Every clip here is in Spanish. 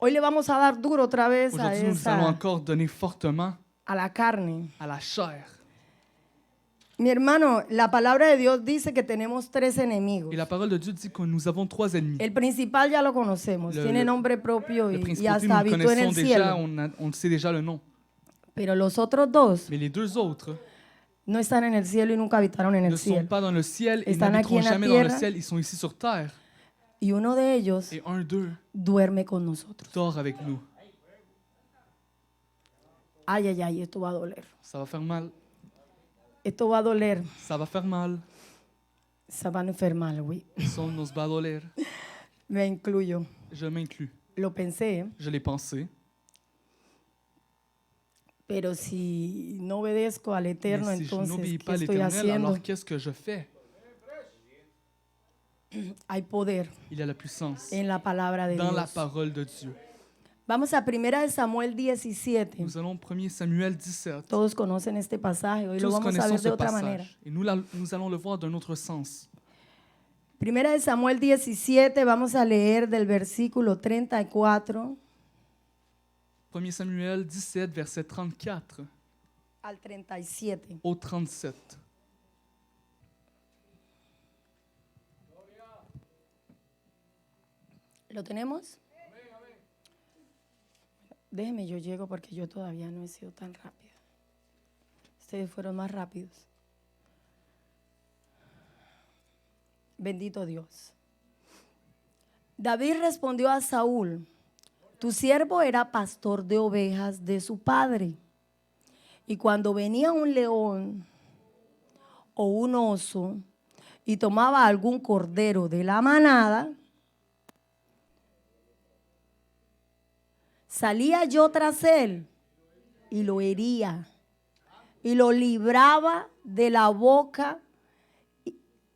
Hoy le vamos a dar duro otra vez Aujourd'hui, nous allons encore donner fortement a la carne. à la chair. Mi hermano, la palabra de Dios dice que tenemos 3 enemigos. Et la parole de Dieu dit que nous avons 3 ennemis. El principal ya lo conocemos, tiene nombre propio Le y principal, hasta nous le habitó en connaissons el déjà, cielo. on sait déjà le nom. Pero los otros 2 Mais les 2 autres no están en el cielo y nunca habitaron en ne el sont cielo. pas dans le ciel et Están aquí n'habiteront en la jamais dans le tierra. ciel, ils sont ici sur terre. Y uno de ellos Et un d'eux duerme con nosotros. dort avec nous. Ay, ay, ay, esto va a doler. Ça va faire mal, Esto va a doler. ça va faire mal, Se van a enfermar, güey. eso nos va a doler. Me incluyo. Je m'inclus. Lo pensé, Je l'ai pensé. pero si no obedezco al Eterno, Mais si je entonces, n'obéis pas ¿qué à estoy l'Éternel, haciendo? alors qu'est-ce que je fais? Hay poder Il y a la puissance en la palabra de dans la Dios. parole de Dieu. Vamos a 1 de Samuel 17. Nous allons 1 Samuel 17. Todos conocen este pasaje, hoy lo Tous vamos a connaissons ver ce de otra manera. passage. Et nous allons le voir d'un autre sens. 1 de Samuel 17, vamos a leer del versículo 34 1 Samuel 17, verset 34 al 37. au 37. ¿Lo tenemos? Déjeme, yo llego porque yo todavía no he sido tan rápida. Ustedes fueron más rápidos. Bendito Dios. David respondió a Saúl: tu siervo era pastor de ovejas de su padre. Y cuando venía un león o un oso y tomaba algún cordero de la manada, salía yo tras él y lo hería y lo libraba de la boca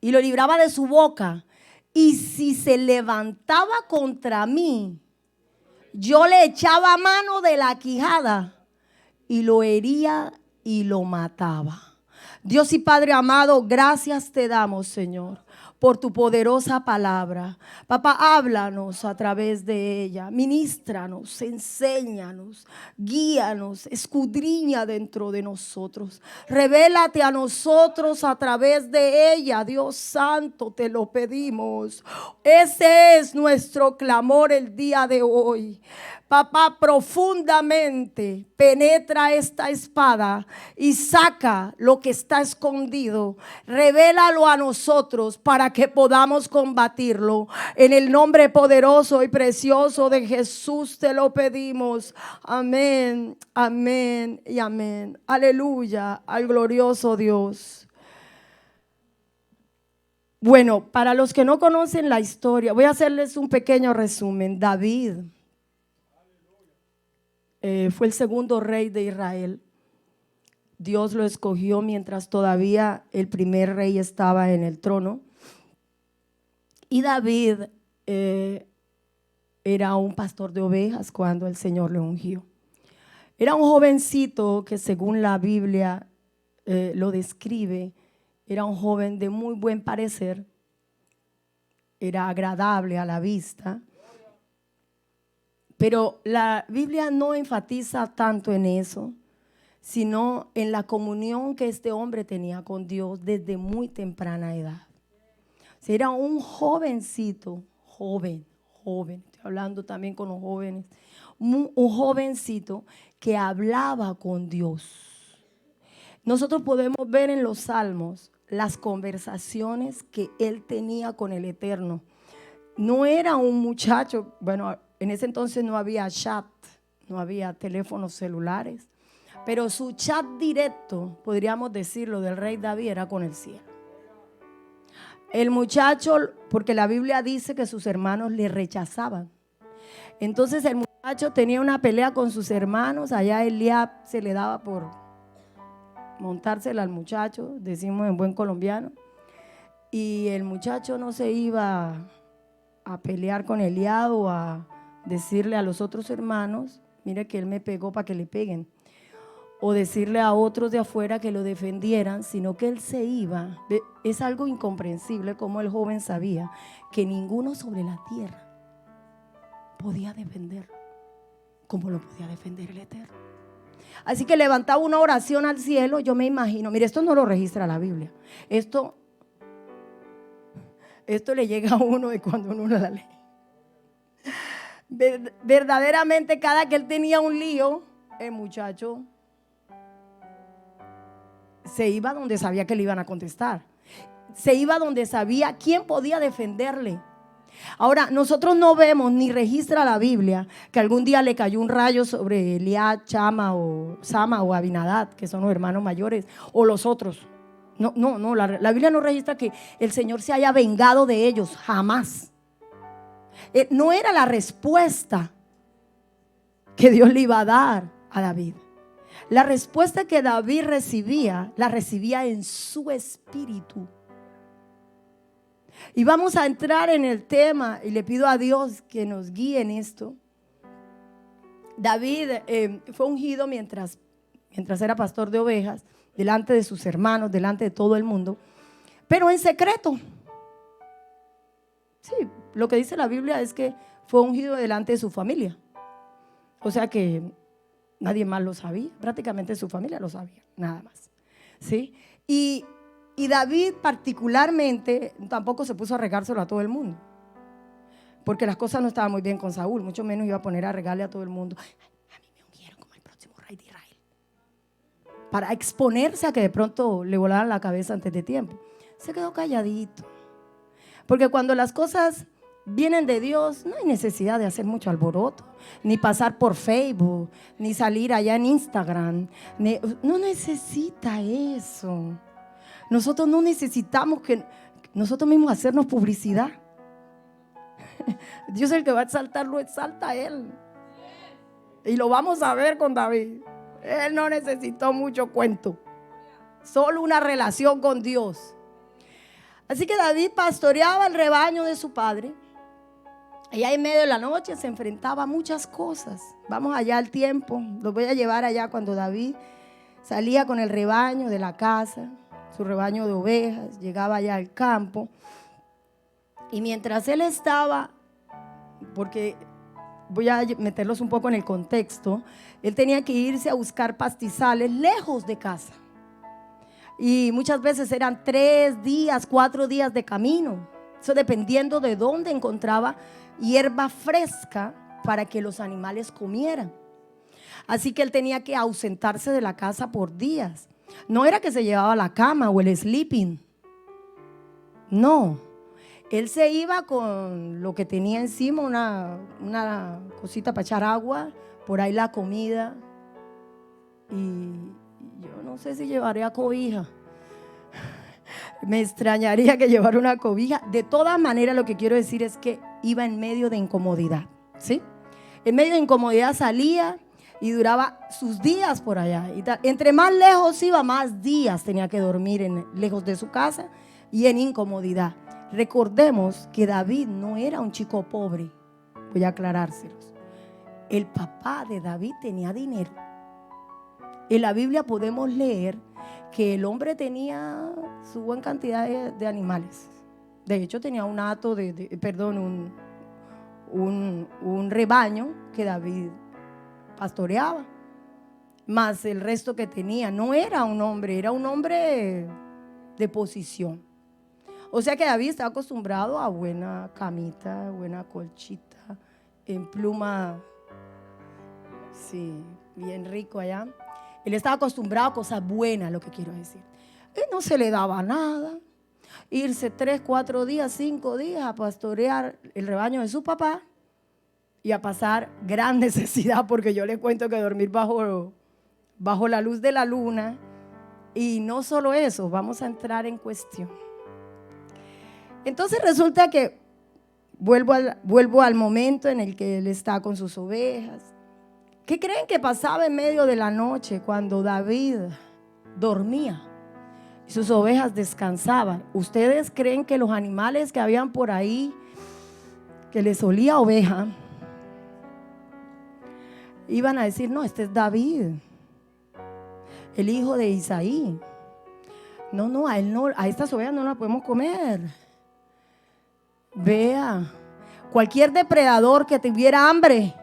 y lo libraba de su boca. Y si se levantaba contra mí, yo le echaba mano de la quijada y lo hería y lo mataba. Dios y Padre amado, gracias te damos, Señor, por tu poderosa palabra. Papá, háblanos a través de ella, ministranos, enséñanos, guíanos, escudriña dentro de nosotros. Revélate a nosotros a través de ella, Dios Santo, te lo pedimos. Ese es nuestro clamor el día de hoy. Papá, profundamente penetra esta espada y saca lo que está escondido. Revélalo a nosotros para que podamos combatirlo. En el nombre poderoso y precioso de Jesús te lo pedimos. Amén, amén y amén. Aleluya al glorioso Dios. Bueno, para los que no conocen la historia, voy a hacerles un pequeño resumen. David fue el segundo rey de Israel. Dios lo escogió mientras todavía el primer rey estaba en el trono. Y David era un pastor de ovejas cuando el Señor le ungió. Era un jovencito que, según la Biblia lo describe, era un joven de muy buen parecer, era agradable a la vista. Pero la Biblia no enfatiza tanto en eso, sino en la comunión que este hombre tenía con Dios desde muy temprana edad. O sea, era un jovencito, joven, estoy hablando también con los jóvenes, un jovencito que hablaba con Dios. Nosotros podemos ver en los Salmos las conversaciones que él tenía con el Eterno. No era un muchacho, bueno, en ese entonces no había chat, no había teléfonos celulares, pero su chat directo, podríamos decirlo, del rey David era con el cielo. El muchacho, porque la Biblia dice que sus hermanos le rechazaban. Entonces el muchacho tenía una pelea con sus hermanos, allá Eliab se le daba por montársela al muchacho, decimos en buen colombiano, y el muchacho no se iba a pelear con Eliab o a decirle a los otros hermanos, mire que él me pegó para que le peguen, o decirle a otros de afuera que lo defendieran, sino que él se iba. Es algo incomprensible como el joven sabía que ninguno sobre la tierra podía defenderlo. ¿cómo lo podía defender el Eterno? Así que levantaba una oración al cielo. Yo me imagino, mire, esto no lo registra la Biblia. Esto le llega a uno de cuando uno la lee. Verdaderamente, cada que él tenía un lío, el muchacho se iba donde sabía que le iban a contestar. Se iba donde sabía quién podía defenderle. Ahora, nosotros no vemos ni registra la Biblia que algún día le cayó un rayo sobre Eliab, Chama o Sama o Abinadab, que son los hermanos mayores, o los otros. No, la Biblia no registra que el Señor se haya vengado de ellos, jamás. No era la respuesta que Dios le iba a dar a David. La respuesta que David recibía, la recibía en su espíritu. Y vamos a entrar en el tema y le pido a Dios que nos guíe en esto. David fue ungido mientras era pastor de ovejas, delante de sus hermanos, delante de todo el mundo, pero en secreto. Sí, lo que dice la Biblia es que fue ungido delante de su familia. O sea que nadie más lo sabía, prácticamente su familia lo sabía, nada más. ¿Sí? Y David particularmente tampoco se puso a regárselo a todo el mundo, porque las cosas no estaban muy bien con Saúl, mucho menos iba a poner a regarle a todo el mundo. A mí me ungieron como el próximo rey de Israel, para exponerse a que de pronto le volaran la cabeza antes de tiempo. Se quedó calladito, porque cuando las cosas vienen de Dios, no hay necesidad de hacer mucho alboroto, ni pasar por Facebook, ni salir allá en Instagram, no necesita eso. Nosotros no necesitamos que nosotros mismos hacernos publicidad. Dios es el que va a exaltar, lo exalta a Él. Y lo vamos a ver con David. Él no necesitó mucho cuento, solo una relación con Dios. Así que David pastoreaba el rebaño de su padre. Allá en medio de la noche se enfrentaba a muchas cosas. Vamos allá al tiempo, los voy a llevar allá cuando David salía con el rebaño de la casa, su rebaño de ovejas, llegaba allá al campo. Y mientras él estaba, porque voy a meterlos un poco en el contexto, él tenía que irse a buscar pastizales lejos de casa. Y muchas veces eran 3 días, 4 días de camino. Eso dependiendo de dónde encontraba hierba fresca para que los animales comieran. Así que él tenía que ausentarse de la casa por días. No era que se llevaba la cama o el sleeping. No. Él se iba con lo que tenía encima, una cosita para echar agua, por ahí la comida. Y yo no sé si llevaría cobija. Me extrañaría que llevara una cobija. De todas maneras, lo que quiero decir es que iba en medio de incomodidad, ¿sí? En medio de incomodidad salía y duraba sus días por allá. Y entre más lejos iba, más días tenía que dormir lejos de su casa y en incomodidad. Recordemos que David no era un chico pobre. Voy a aclarárselos. El papá de David tenía dinero. En la Biblia podemos leer que el hombre tenía su buena cantidad de animales. De hecho, tenía un rebaño que David pastoreaba, más el resto que tenía. No era un hombre, era un hombre de posición. O sea que David estaba acostumbrado a buena camita, buena colchita, en pluma, sí, bien rico allá. Él estaba acostumbrado a cosas buenas, lo que quiero decir. Y no se le daba nada. Irse 3, 4 días, 5 días a pastorear el rebaño de su papá y a pasar gran necesidad, porque yo les cuento que dormir bajo la luz de la luna. Y no solo eso, vamos a entrar en cuestión. Entonces resulta que vuelvo al momento en el que él está con sus ovejas. ¿Qué creen que pasaba en medio de la noche cuando David dormía y sus ovejas descansaban? ¿Ustedes creen que los animales que habían por ahí, que les olía oveja, iban a decir: no, este es David, el hijo de Isaí? No, a estas ovejas no las podemos comer. Vea, cualquier depredador que tuviera hambre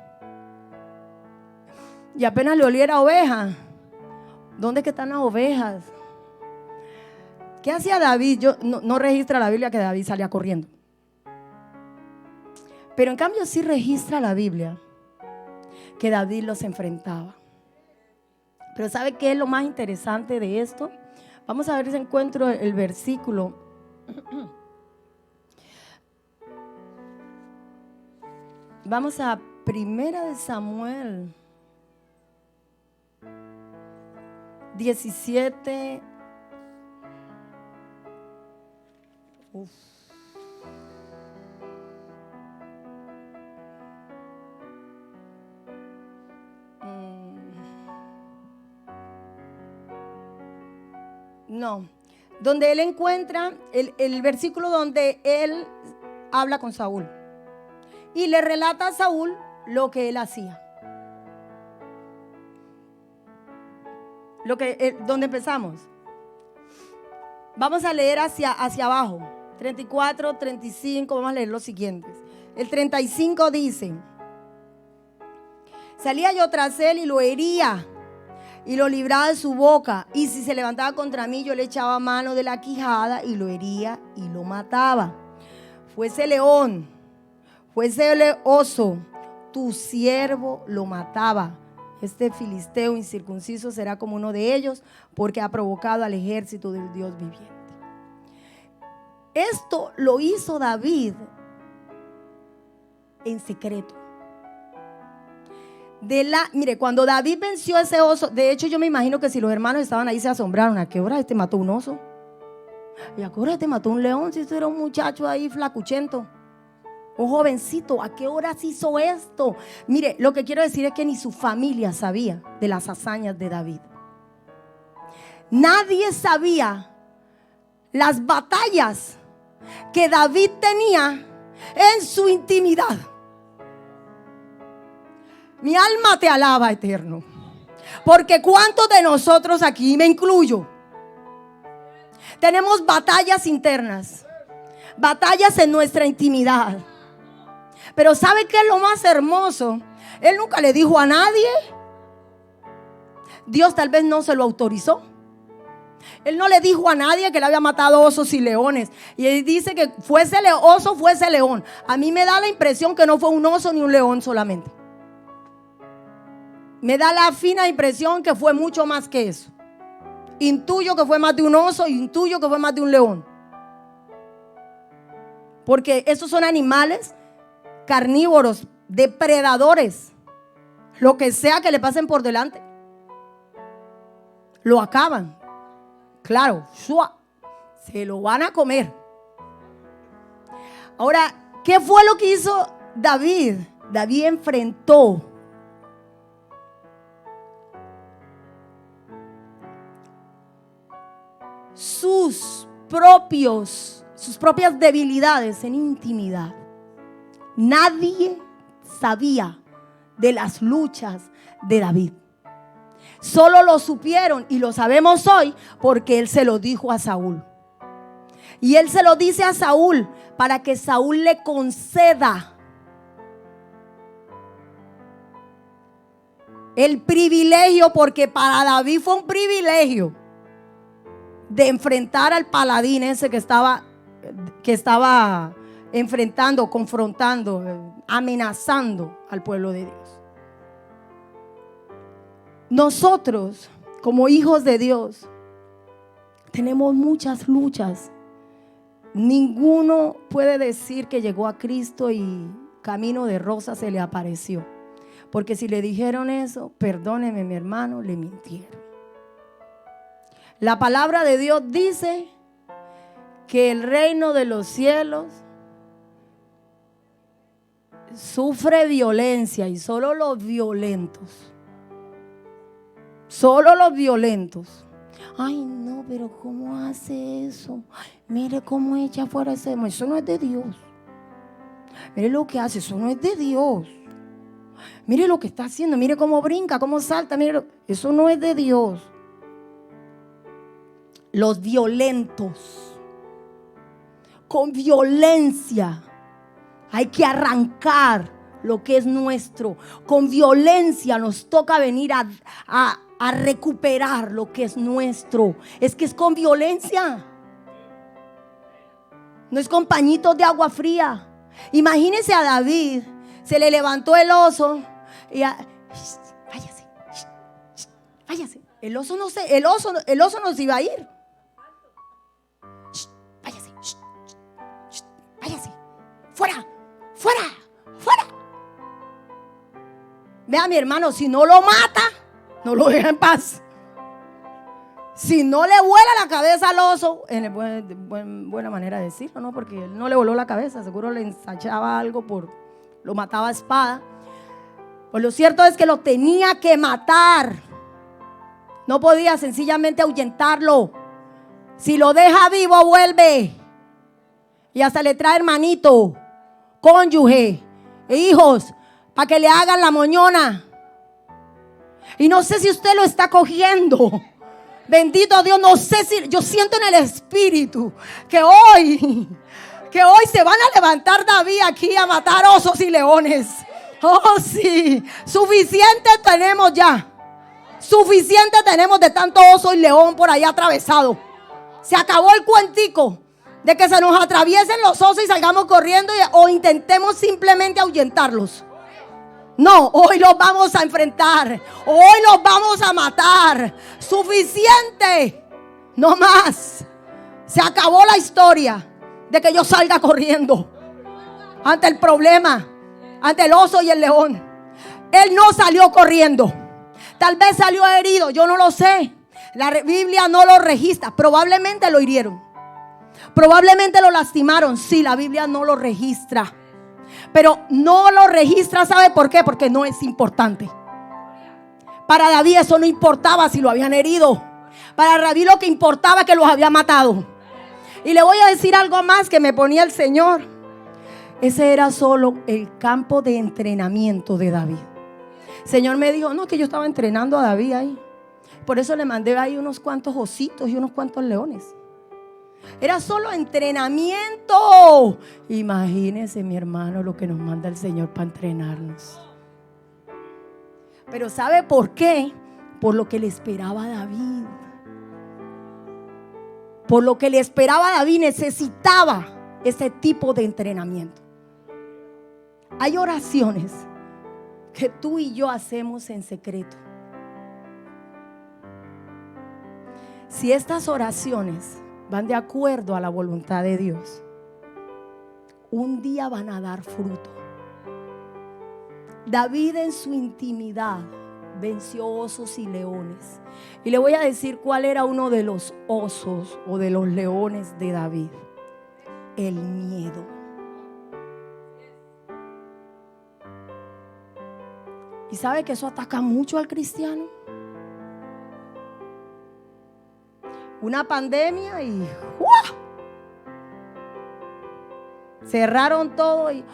y apenas le oliera oveja. ¿Dónde que están las ovejas? ¿Qué hacía David? No registra la Biblia que David salía corriendo. Pero en cambio sí registra la Biblia que David los enfrentaba. Pero ¿sabe qué es lo más interesante de esto? Vamos a ver si encuentro el versículo. Vamos a 1 Samuel 17. No, donde él encuentra el versículo donde él habla con Saúl y le relata a Saúl lo que él hacía. Donde empezamos. Vamos a leer hacia abajo. 34, 35, vamos a leer los siguientes. El 35 dice: salía yo tras él y lo hería y lo libraba de su boca, y si se levantaba contra mí, yo le echaba mano de la quijada y lo hería y lo mataba. Fuese león, fuese oso, tu siervo lo mataba. Este filisteo incircunciso será como uno de ellos, porque ha provocado al ejército del Dios viviente. Esto lo hizo David en secreto. Mire, cuando David venció a ese oso, de hecho yo me imagino que si los hermanos estaban ahí se asombraron. ¿A qué hora este mató un oso? ¿Y a qué hora este mató un león? Si este era un muchacho ahí flacuchento, un jovencito, ¿a qué horas hizo esto? Mire, lo que quiero decir es que ni su familia sabía de las hazañas de David. Nadie sabía las batallas que David tenía en su intimidad. Mi alma te alaba, Eterno, porque ¿cuántos de nosotros aquí, me incluyo, tenemos batallas internas, batallas en nuestra intimidad? Pero ¿sabe qué es lo más hermoso? Él nunca le dijo a nadie. Dios tal vez no se lo autorizó. Él no le dijo a nadie que le había matado osos y leones. Y él dice que fuese oso, fuese león. A mí me da la impresión que no fue un oso ni un león solamente. Me da la fina impresión que fue mucho más que eso. Intuyo que fue más de un oso y intuyo que fue más de un león. Porque esos son animales carnívoros, depredadores. Lo que sea que le pasen por delante, lo acaban. Claro, se lo van a comer. Ahora, ¿qué fue lo que hizo David? David enfrentó sus propias debilidades en intimidad. Nadie sabía de las luchas de David. Solo lo supieron y lo sabemos hoy porque él se lo dijo a Saúl. Y él se lo dice a Saúl para que Saúl le conceda el privilegio, porque para David fue un privilegio de enfrentar al paladín ese que estaba enfrentando, confrontando, amenazando al pueblo de Dios. Nosotros, como hijos de Dios, tenemos muchas luchas. Ninguno puede decir que llegó a Cristo y camino de rosa se le apareció. Porque si le dijeron eso, perdóneme mi hermano, le mintieron. La palabra de Dios dice que el reino de los cielos sufre violencia y solo los violentos. Ay, no, pero ¿cómo hace eso? Ay, mire cómo echa fuera ese demonio. Eso no es de Dios. Mire lo que hace, eso no es de Dios. Mire lo que está haciendo, mire cómo brinca, cómo salta, mire, eso no es de Dios. Los violentos, con violencia, hay que arrancar lo que es nuestro. Con violencia nos toca venir a recuperar lo que es nuestro. Es que es con violencia. No es con pañitos de agua fría. Imagínense a David. Se le levantó el oso y váyase, váyase. El oso no se iba a ir. Váyase, váyase. Fuera, fuera, fuera. Vea, mi hermano, si no lo mata, no lo deja en paz. Si no le vuela la cabeza al oso, buena manera de decirlo, ¿no? Porque él no le voló la cabeza, seguro le ensachaba algo, lo mataba a espada. Pues lo cierto es que lo tenía que matar. No podía sencillamente ahuyentarlo. Si lo deja vivo, vuelve. Y hasta le trae hermanito, cónyuge e hijos para que le hagan la moñona. Y no sé si usted lo está cogiendo. Bendito Dios, no sé si yo siento en el espíritu que hoy se van a levantar David aquí a matar osos y leones. Oh, sí, suficiente tenemos ya. Suficiente tenemos de tanto oso y león por ahí atravesado. Se acabó el cuentico de que se nos atraviesen los osos y salgamos corriendo o intentemos simplemente ahuyentarlos. No, hoy los vamos a enfrentar. Hoy los vamos a matar. Suficiente. No más. Se acabó la historia de que yo salga corriendo ante el problema, ante el oso y el león. Él no salió corriendo. Tal vez salió herido, yo no lo sé. La Biblia no lo registra. Probablemente lo hirieron. Probablemente lo lastimaron. Sí, la Biblia no lo registra. Pero no lo registra, ¿sabe por qué? Porque no es importante. Para David eso no importaba si lo habían herido. Para David lo que importaba es que los había matado. Y le voy a decir algo más que me ponía el Señor. Ese era solo el campo de entrenamiento de David. El Señor me dijo, no, que yo estaba entrenando a David ahí. Por eso le mandé ahí unos cuantos ositos y unos cuantos leones. Era solo entrenamiento. Imagínense, mi hermano, lo que nos manda el Señor para entrenarnos. Pero ¿sabe por qué? Por lo que le esperaba a David. Por lo que le esperaba a David, necesitaba ese tipo de entrenamiento. Hay oraciones que tú y yo hacemos en secreto. Si estas oraciones van de acuerdo a la voluntad de Dios, un día van a dar fruto. David en su intimidad venció osos y leones. Y le voy a decir cuál era uno de los osos o de los leones de David. El miedo. ¿Y sabe que eso ataca mucho al cristiano? Una pandemia y ¡uah! Cerraron todo y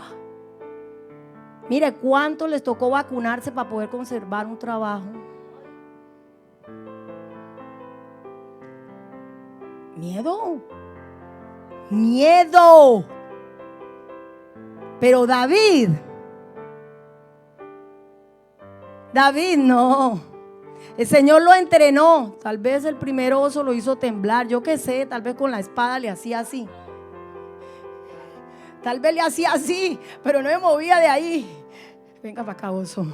mire cuánto les tocó vacunarse para poder conservar un trabajo. Miedo. Miedo. Pero David no. El Señor lo entrenó. Tal vez el primer oso lo hizo temblar. Yo qué sé, tal vez con la espada le hacía así. Tal vez le hacía así, pero no me movía de ahí. Venga para acá, oso,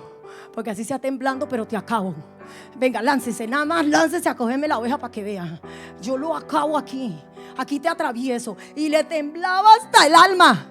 porque así sea temblando, pero te acabo. Venga, láncese, nada más láncese a cogerme la oveja para que vea. Yo lo acabo aquí. Aquí te atravieso. Y le temblaba hasta el alma,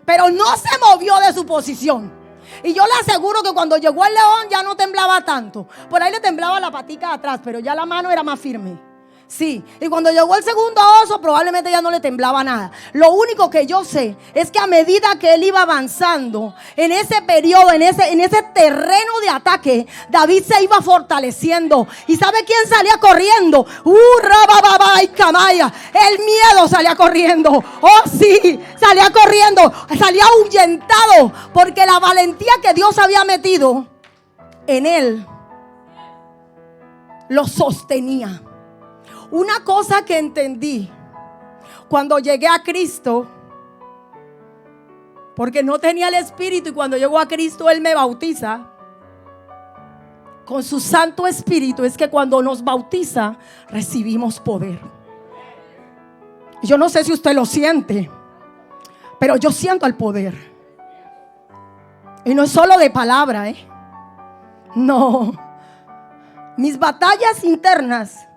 pero no se movió de su posición. Y yo le aseguro que cuando llegó el león ya no temblaba tanto. Por ahí le temblaba la patica de atrás, pero ya la mano era más firme. Sí, y cuando llegó el segundo oso probablemente ya no le temblaba nada. Lo único que yo sé es que a medida que él iba avanzando en ese periodo, en ese terreno de ataque, David se iba fortaleciendo. ¿Y sabe quién salía corriendo? Y Camaya. El miedo salía corriendo. Oh sí, salía corriendo, salía ahuyentado, porque la valentía que Dios había metido en él lo sostenía. Una cosa que entendí cuando llegué a Cristo Porque no tenía el Espíritu, y cuando llegó a Cristo Él me bautiza con su Santo Espíritu. Es que cuando nos bautiza recibimos poder. Yo no sé si usted lo siente, pero yo siento el poder. Y no es solo de palabra, no. Mis batallas internas,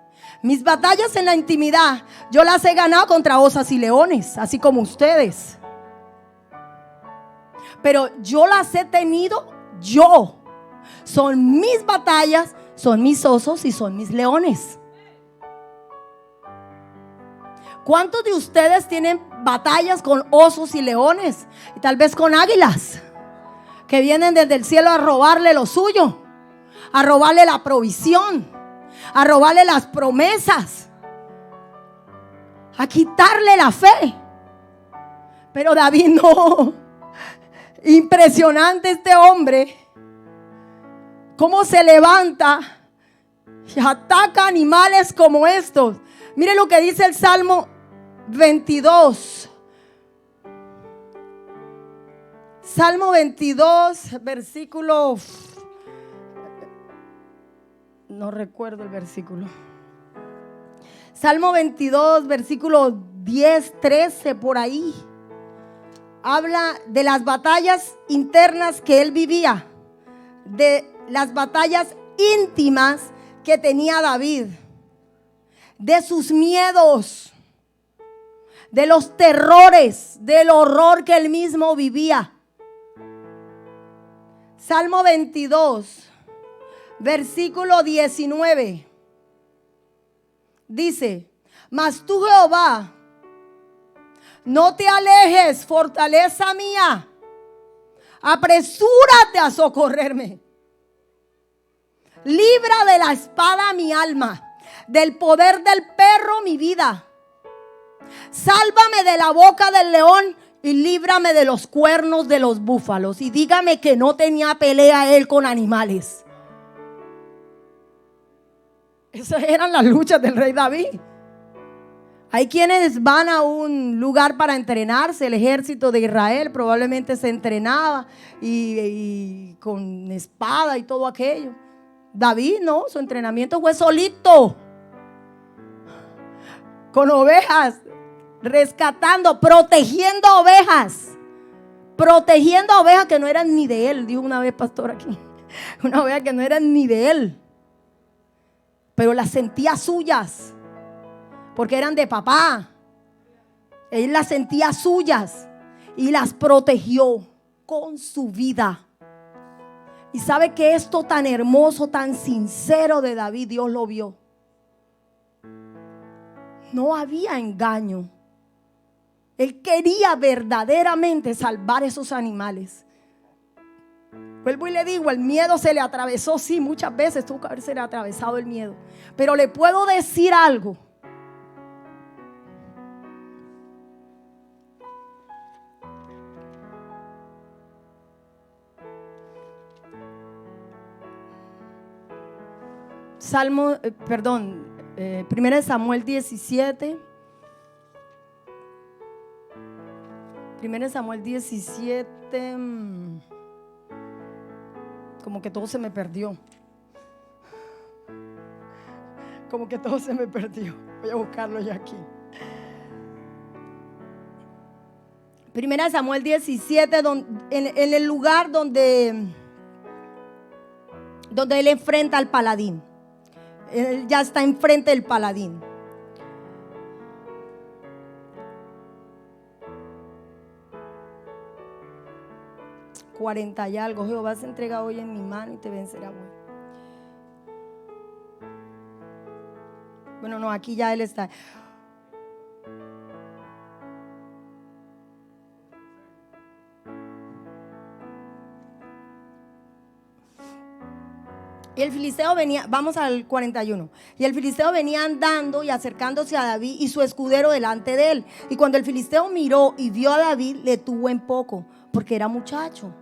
mis batallas en la intimidad, yo las he ganado contra osas y leones, así como ustedes. Pero yo las he tenido yo. Son mis batallas, son mis osos y son mis leones. ¿Cuántos de ustedes tienen batallas con osos y leones? Y tal vez con águilas que vienen desde el cielo a robarle lo suyo, a robarle la provisión, a robarle las promesas, a quitarle la fe. Pero David no. Impresionante este hombre, cómo se levanta y ataca animales como estos. Mire lo que dice el Salmo 22. Salmo 22, versículo, no recuerdo el versículo. Salmo 22, versículo 10, 13, por ahí. Habla de las batallas internas que él vivía, de las batallas íntimas que tenía David, de sus miedos, de los terrores, del horror que él mismo vivía. Salmo 22, versículo 19. Dice: mas tú, Jehová, no te alejes, fortaleza mía, apresúrate a socorrerme. Libra de la espada mi alma, del poder del perro mi vida. Sálvame de la boca del león y líbrame de los cuernos de los búfalos. Y dígame que no tenía pelea él con animales. Esas eran las luchas del rey David. Hay quienes van a un lugar para entrenarse. El ejército de Israel probablemente se entrenaba y con espada y todo aquello. David no, su entrenamiento fue solito, con ovejas, rescatando, protegiendo ovejas que no eran ni de él. Dijo una vez pastor aquí, una oveja que no eran ni de él, pero las sentía suyas, porque eran de papá. Él las sentía suyas y las protegió con su vida. Y sabe que esto tan hermoso, tan sincero de David, Dios lo vio. No había engaño. Él quería verdaderamente salvar esos animales. Vuelvo y le digo, el miedo se le atravesó. Sí, muchas veces tuvo que haberse le atravesado el miedo. Pero le puedo decir algo. Primera de Samuel 17. Primera de Samuel 17. Como que todo se me perdió. Voy a buscarlo ya aquí. Primera de Samuel 17, en el lugar donde él enfrenta al paladín. Él ya está enfrente del paladín. $40 y algo. Jehová se entrega hoy en mi mano y te vencerá hoy. Bueno, no, aquí ya él está. Y el filisteo venía, vamos al 41. Y el filisteo venía andando y acercándose a David y su escudero delante de él. Y cuando el filisteo miró y vio a David, le tuvo en poco, porque era muchacho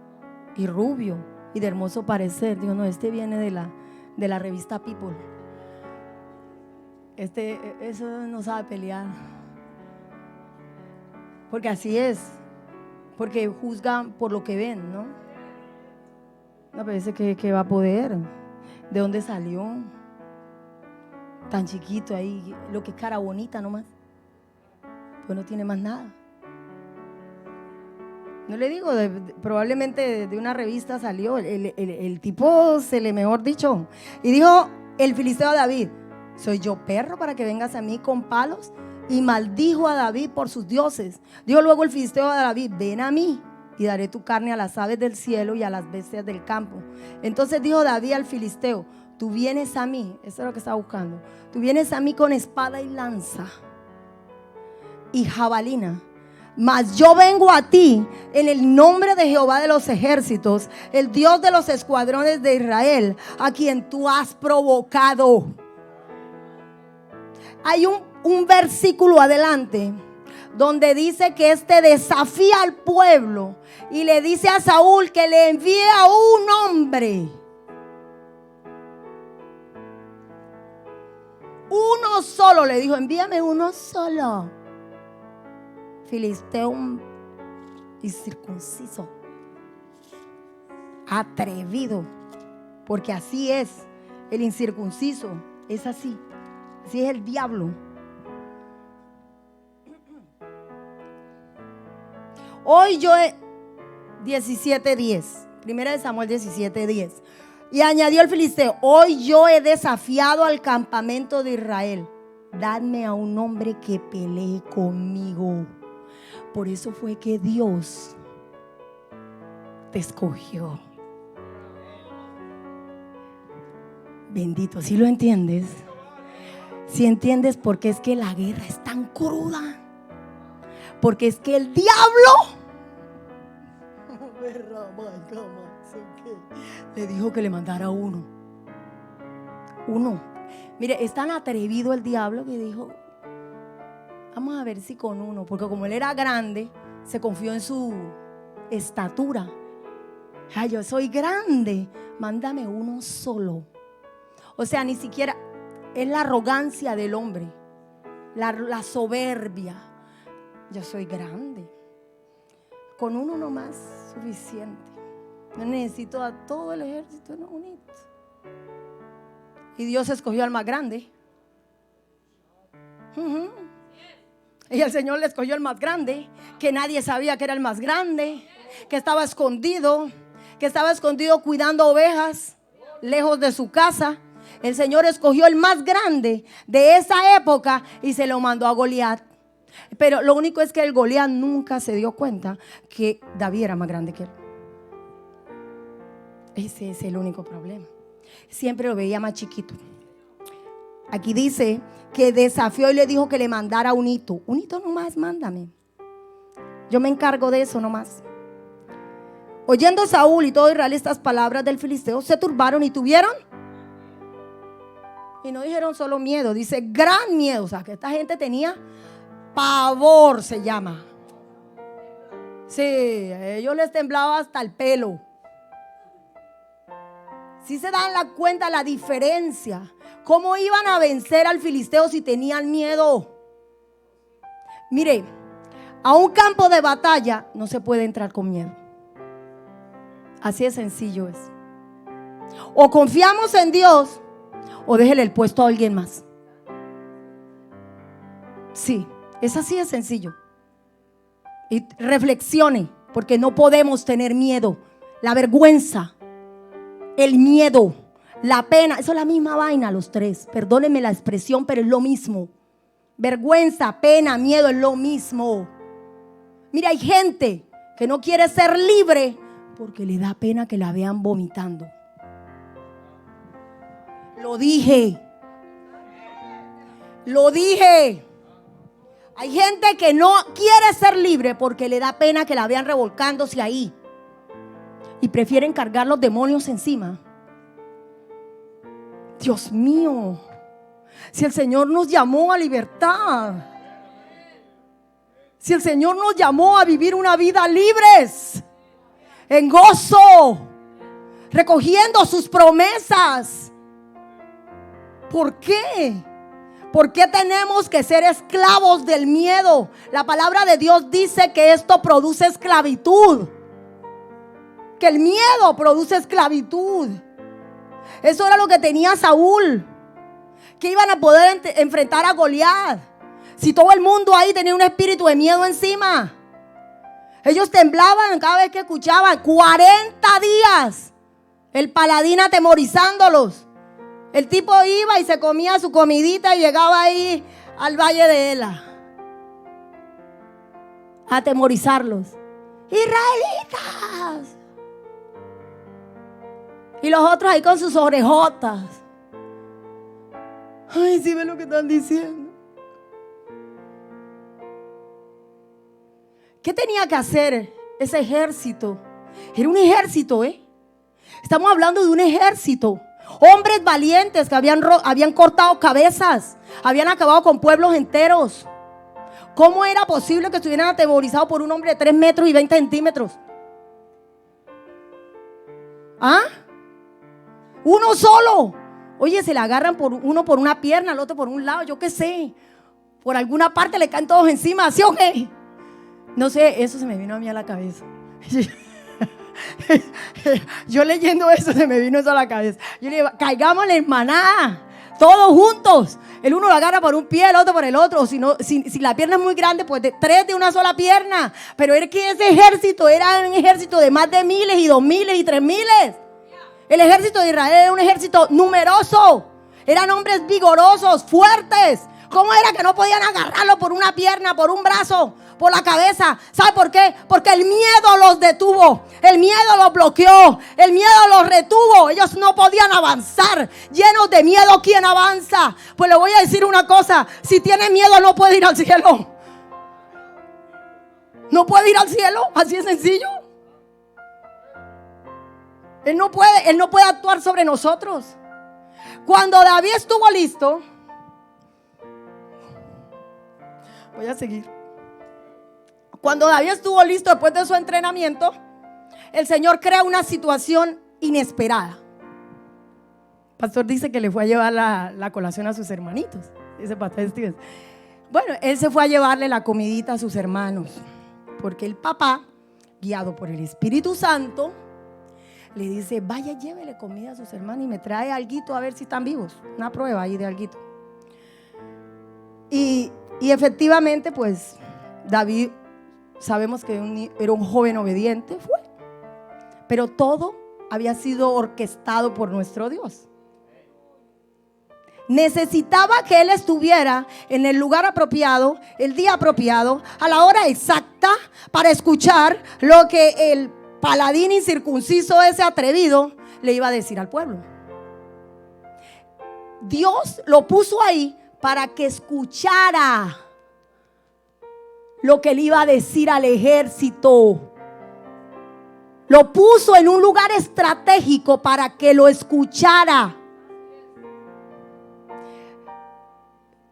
y rubio y de hermoso parecer. Digo, no, este viene de la revista People. Eso no sabe pelear. Porque así es. Porque juzgan por lo que ven, ¿no? No, pero dice que va a poder. ¿De dónde salió? Tan chiquito ahí, lo que es cara bonita nomás. Pues no tiene más nada. No le digo, probablemente de una revista salió, el tipo se le, mejor dicho, y dijo el filisteo a David: ¿soy yo perro para que vengas a mí con palos? Y maldijo a David por sus dioses. Dijo luego el filisteo a David: ven a mí y daré tu carne a las aves del cielo y a las bestias del campo. Entonces dijo David al filisteo: tú vienes a mí, eso es lo que estaba buscando, tú vienes a mí con espada y lanza y jabalina, mas yo vengo a ti en el nombre de Jehová de los ejércitos, el Dios de los escuadrones de Israel, a quien tú has provocado. Hay un versículo adelante donde dice que desafía al pueblo y le dice a Saúl que le envíe a un hombre. Uno solo, le dijo: envíame uno solo. Filisteo incircunciso, atrevido, porque así es el incircunciso, es así es el diablo. Hoy yo 17:10, primera de Samuel 17:10, y añadió el filisteo: hoy yo he desafiado al campamento de Israel, dadme a un hombre que pelee conmigo. Por eso fue que Dios te escogió. Bendito, ¿sí lo entiendes? Si entiendes por qué es que la guerra es tan cruda, porque es que el diablo le dijo que le mandara uno. Mire, es tan atrevido el diablo que dijo: vamos a ver si con uno, porque como él era grande, se confió en su estatura. Ay, yo soy grande, mándame uno solo. O sea, ni siquiera es la arrogancia del hombre, la soberbia. Yo soy grande, con uno nomás suficiente. No necesito a todo el ejército, no, unito. Y Dios escogió al más grande. Y el Señor le escogió el más grande, que nadie sabía que era el más grande, que estaba escondido cuidando ovejas lejos de su casa. El Señor escogió el más grande de esa época y se lo mandó a Goliat. Pero lo único es que el Goliat nunca se dio cuenta que David era más grande que él. Ese es el único problema. Siempre lo veía más chiquito. Aquí dice que desafió y le dijo que le mandara un hito. Un hito nomás, mándame. Yo me encargo de eso nomás. Oyendo Saúl y todo Israel estas palabras del filisteo, se turbaron y tuvieron. Y no dijeron solo miedo, dice gran miedo. O sea, que esta gente tenía pavor, se llama. Sí, a ellos les temblaba hasta el pelo. Sí se dan la cuenta la diferencia. ¿Cómo iban a vencer al filisteo si tenían miedo? Mire, a un campo de batalla no se puede entrar con miedo. Así de sencillo es. O confiamos en Dios o déjele el puesto a alguien más. Sí, es así de sencillo. Y reflexione, porque no podemos tener miedo. La vergüenza, el miedo, la pena, eso es la misma vaina los tres. Perdónenme la expresión, pero es lo mismo. Vergüenza, pena, miedo es lo mismo. Mira, hay gente que no quiere ser libre porque le da pena que la vean vomitando. Lo dije. Hay gente que no quiere ser libre porque le da pena que la vean revolcándose ahí y prefieren cargar los demonios encima. Dios mío, si el Señor nos llamó a libertad, si el Señor nos llamó a vivir una vida libres, en gozo, recogiendo sus promesas, ¿por qué? ¿Por qué tenemos que ser esclavos del miedo? La palabra de Dios dice que esto produce esclavitud. Que el miedo produce esclavitud. Eso era lo que tenía Saúl. Que iban a poder enfrentar a Goliat. Si todo el mundo ahí tenía un espíritu de miedo encima. Ellos temblaban cada vez que escuchaban. 40 días. El paladín atemorizándolos. El tipo iba y se comía su comidita y llegaba ahí al valle de Ela a atemorizarlos. Israelitas. Y los otros ahí con sus orejotas. Ay, sí, ve lo que están diciendo. ¿Qué tenía que hacer ese ejército? Era un ejército, Estamos hablando de un ejército. Hombres valientes que habían cortado cabezas, habían acabado con pueblos enteros. ¿Cómo era posible que estuvieran atemorizados por un hombre de 3 metros y 20 centímetros? ¿Ah? Uno solo. Oye, se le agarran uno por una pierna, el otro por un lado, yo qué sé. Por alguna parte le caen todos encima, ¿sí o qué? No sé, eso se me vino a mí a la cabeza. Yo leyendo eso se me vino eso a la cabeza. Yo le digo, caigámosle en manada, todos juntos. El uno lo agarra por un pie, el otro por el otro. O si la pierna es muy grande, pues 3 de una sola pierna. Pero es que ese ejército era un ejército de más de 1000 y 2000 y 3000. El ejército de Israel era un ejército numeroso. Eran hombres vigorosos, fuertes. ¿Cómo era que no podían agarrarlo por una pierna, por un brazo, por la cabeza? ¿Sabe por qué? Porque el miedo los detuvo. El miedo los bloqueó. El miedo los retuvo. Ellos no podían avanzar. Llenos de miedo, ¿quién avanza? Pues le voy a decir una cosa. Si tiene miedo no puede ir al cielo. No puede ir al cielo. Así es sencillo. Él no puede actuar sobre nosotros. Cuando David estuvo listo, voy a seguir. Cuando David estuvo listo después de su entrenamiento, el Señor crea una situación inesperada. El pastor dice que le fue a llevar la colación a sus hermanitos. Dice pastor Steven. Bueno, él se fue a llevarle la comidita a sus hermanos, porque el papá, guiado por el Espíritu Santo, le dice, vaya, llévele comida a sus hermanos y me trae alguito a ver si están vivos. Una prueba ahí de alguito. Y efectivamente, pues, David, sabemos que era un joven obediente, fue. Pero todo había sido orquestado por nuestro Dios. Necesitaba que él estuviera en el lugar apropiado, el día apropiado, a la hora exacta, para escuchar lo que el paladín incircunciso, ese atrevido, le iba a decir al pueblo. Dios lo puso ahí para que escuchara lo que le iba a decir al ejército. Lo puso en un lugar estratégico para que lo escuchara.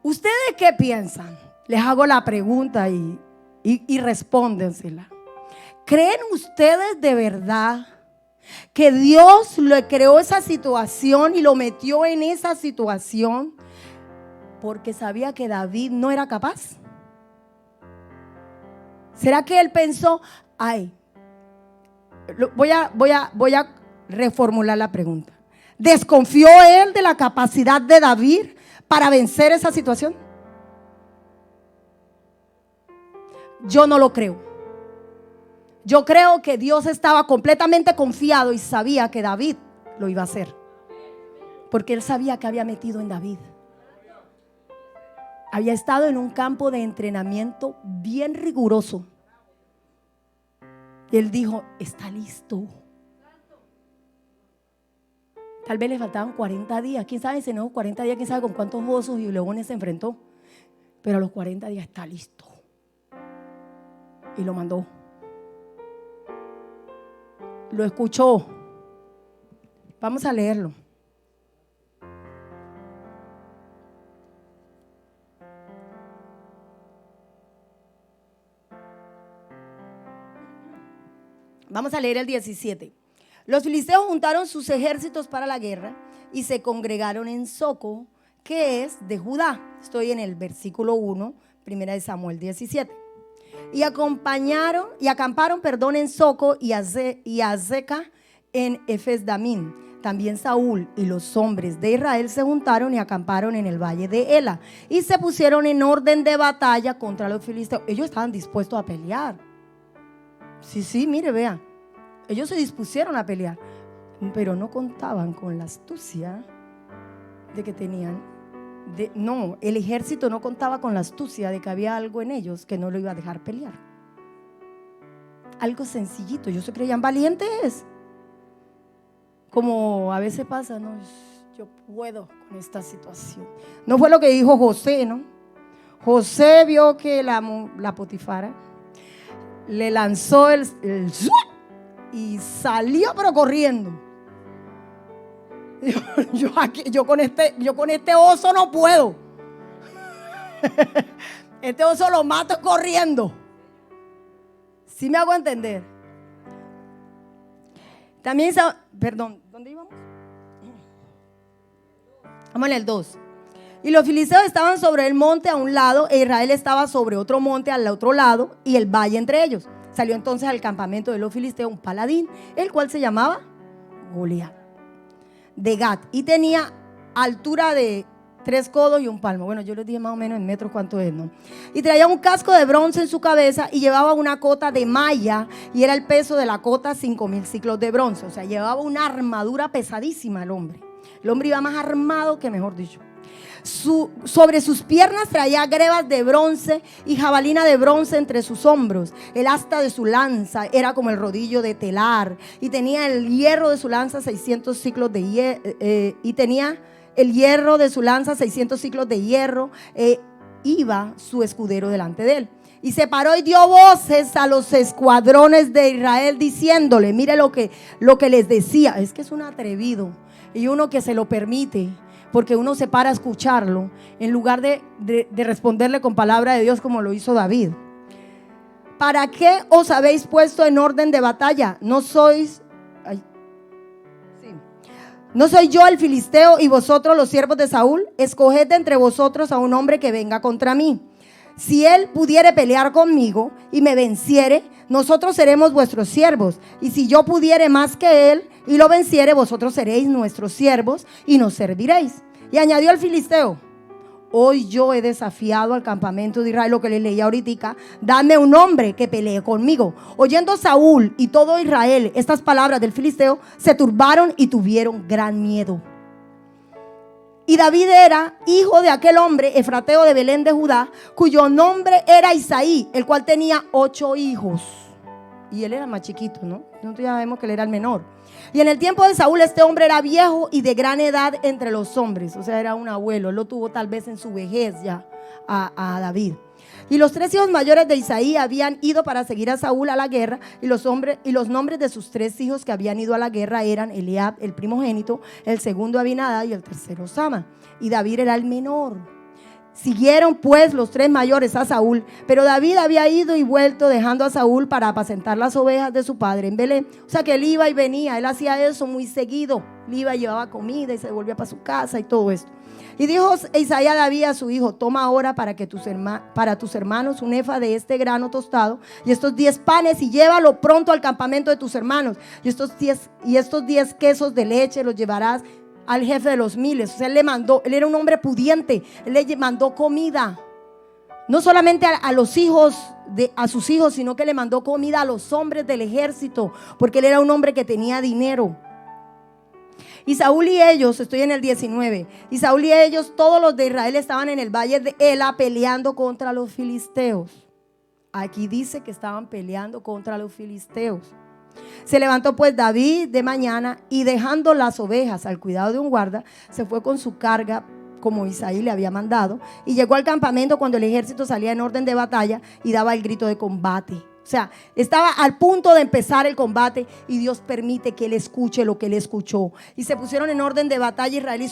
¿Ustedes qué piensan? Les hago la pregunta y respóndensela. ¿Creen ustedes de verdad que Dios le creó esa situación y lo metió en esa situación porque sabía que David no era capaz? ¿Será que él pensó, voy a reformular la pregunta? ¿Desconfió él de la capacidad de David para vencer esa situación? Yo no lo creo. Yo creo que Dios estaba completamente confiado y sabía que David lo iba a hacer. Porque él sabía que había metido en David. Había estado en un campo de entrenamiento bien riguroso. Y él dijo, está listo. Tal vez le faltaban 40 días. ¿Quién sabe si no 40 días? ¿Quién sabe con cuántos osos y leones se enfrentó? Pero a los 40 días está listo. Y lo mandó. Lo escuchó. Vamos a leerlo. Vamos a leer el 17. Los filisteos juntaron sus ejércitos para la guerra y se congregaron en Soco, que es de Judá. Estoy en el versículo 1, primera de Samuel 17. Y acamparon, en Soco y Azeca en Efes-Damim. También Saúl y los hombres de Israel se juntaron y acamparon en el valle de Ela y se pusieron en orden de batalla contra los filisteos. Ellos estaban dispuestos a pelear. Sí, mire, vea. Ellos se dispusieron a pelear, pero no contaban con la astucia de que tenían. No, el ejército no contaba con la astucia de que había algo en ellos que no lo iba a dejar pelear. Algo sencillito. Ellos se creían valientes. Como a veces pasa, no, yo puedo con esta situación. No fue lo que dijo José, ¿no? José vio que la Potifara le lanzó el y salió pero corriendo. Yo con este oso no puedo. Este oso lo mato corriendo. ¿Sí me hago entender? También, perdón, ¿dónde íbamos? Vamos en el 2. Y los filisteos estaban sobre el monte a un lado, e Israel estaba sobre otro monte al otro lado, y el valle entre ellos. Salió entonces al campamento de los filisteos un paladín, el cual se llamaba Goliat, de Gat, y tenía altura de 3 codos y un palmo. Bueno, yo les dije más o menos en metros cuánto es, ¿no? Y traía un casco de bronce en su cabeza y llevaba una cota de malla, y era el peso de la cota 5,000 ciclos de bronce. O sea, llevaba una armadura pesadísima el hombre. El hombre iba más armado que, mejor dicho. Sobre sus piernas traía grebas de bronce y jabalina de bronce entre sus hombros. El asta de su lanza era como el rodillo de telar, y tenía el hierro de su lanza 600 ciclos de hierro, iba su escudero delante de él. Y se paró y dio voces a los escuadrones de Israel diciéndole, mire lo que les decía. Es que es un atrevido y uno que se lo permite, porque uno se para a escucharlo en lugar de responderle con palabra de Dios como lo hizo David. ¿Para qué os habéis puesto en orden de batalla? ¿No soy yo el filisteo y vosotros los siervos de Saúl? Escoged de entre vosotros a un hombre que venga contra mí. Si él pudiere pelear conmigo y me venciere, nosotros seremos vuestros siervos. Y si yo pudiere más que él y lo venciere, vosotros seréis nuestros siervos y nos serviréis. Y añadió el filisteo, hoy yo he desafiado al campamento de Israel, lo que les leí ahorita, dame un hombre que pelee conmigo. Oyendo Saúl y todo Israel estas palabras del filisteo, se turbaron y tuvieron gran miedo. Y David era hijo de aquel hombre efrateo de Belén de Judá, cuyo nombre era Isaí, el cual tenía 8 hijos. Y él era más chiquito, ¿no? Nosotros ya sabemos que él era el menor. Y en el tiempo de Saúl este hombre era viejo y de gran edad entre los hombres. O sea, era un abuelo. Él lo tuvo tal vez en su vejez ya a David. Y los 3 hijos mayores de Isaí habían ido para seguir a Saúl a la guerra, y los nombres de sus 3 hijos que habían ido a la guerra eran Eliab, el primogénito, el segundo Abinadab y el tercero Sama. Y David era el menor. Siguieron pues los 3 mayores a Saúl, pero David había ido y vuelto dejando a Saúl para apacentar las ovejas de su padre en Belén. O sea que él iba y venía, él hacía eso muy seguido. Él iba y llevaba comida y se volvía para su casa y todo esto. Y dijo Isaí a David a su hijo, toma ahora para tus hermanos un efa de este grano tostado y estos 10 panes, y llévalo pronto al campamento de tus hermanos. Y estos 10 quesos de leche los llevarás al jefe de los miles. O sea, él era un hombre pudiente, él le mandó comida, no solamente a sus hijos, sino que le mandó comida a los hombres del ejército, porque él era un hombre que tenía dinero. Y Saúl y ellos, estoy en el 19, y Saúl y ellos, todos los de Israel, estaban en el valle de Ela peleando contra los filisteos. Aquí dice que estaban peleando contra los filisteos. Se levantó pues David de mañana, y dejando las ovejas al cuidado de un guarda, se fue con su carga como Isaí le había mandado, y llegó al campamento cuando el ejército salía en orden de batalla y daba el grito de combate. O sea, estaba al punto de empezar el combate, y Dios permite que él escuche lo que él escuchó. Y se pusieron en orden de batalla Israel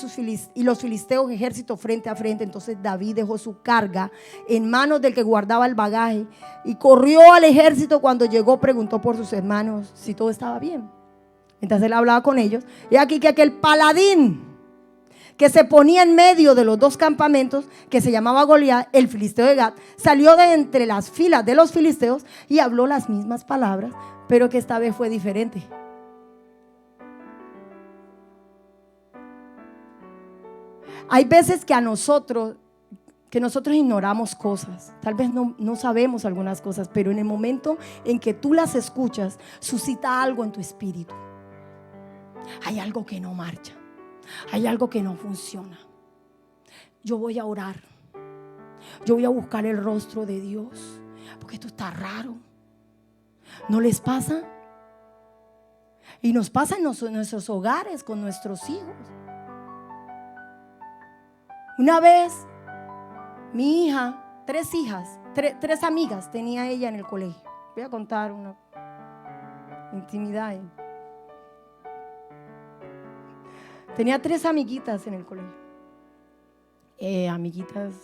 y los filisteos, ejército frente a frente. Entonces David dejó su carga en manos del que guardaba el bagaje y corrió al ejército. Cuando llegó, preguntó por sus hermanos si todo estaba bien. Mientras él hablaba con ellos, y aquí que aquel paladín que se ponía en medio de los dos campamentos, que se llamaba Goliat, el filisteo de Gat, salió de entre las filas de los filisteos y habló las mismas palabras, pero que esta vez fue diferente. Hay veces que nosotros ignoramos cosas, tal vez no sabemos algunas cosas, pero en el momento en que tú las escuchas, suscita algo en tu espíritu. Hay algo que no marcha, hay algo que no funciona. Yo voy a orar, yo voy a buscar el rostro de Dios, porque esto está raro. ¿No les pasa? Y nos pasa en nuestros hogares, con nuestros hijos. Una vez, mi hija, tres amigas tenía ella en el colegio. Voy a contar una intimidad. Tenía 3 amiguitas en el colegio. Amigas.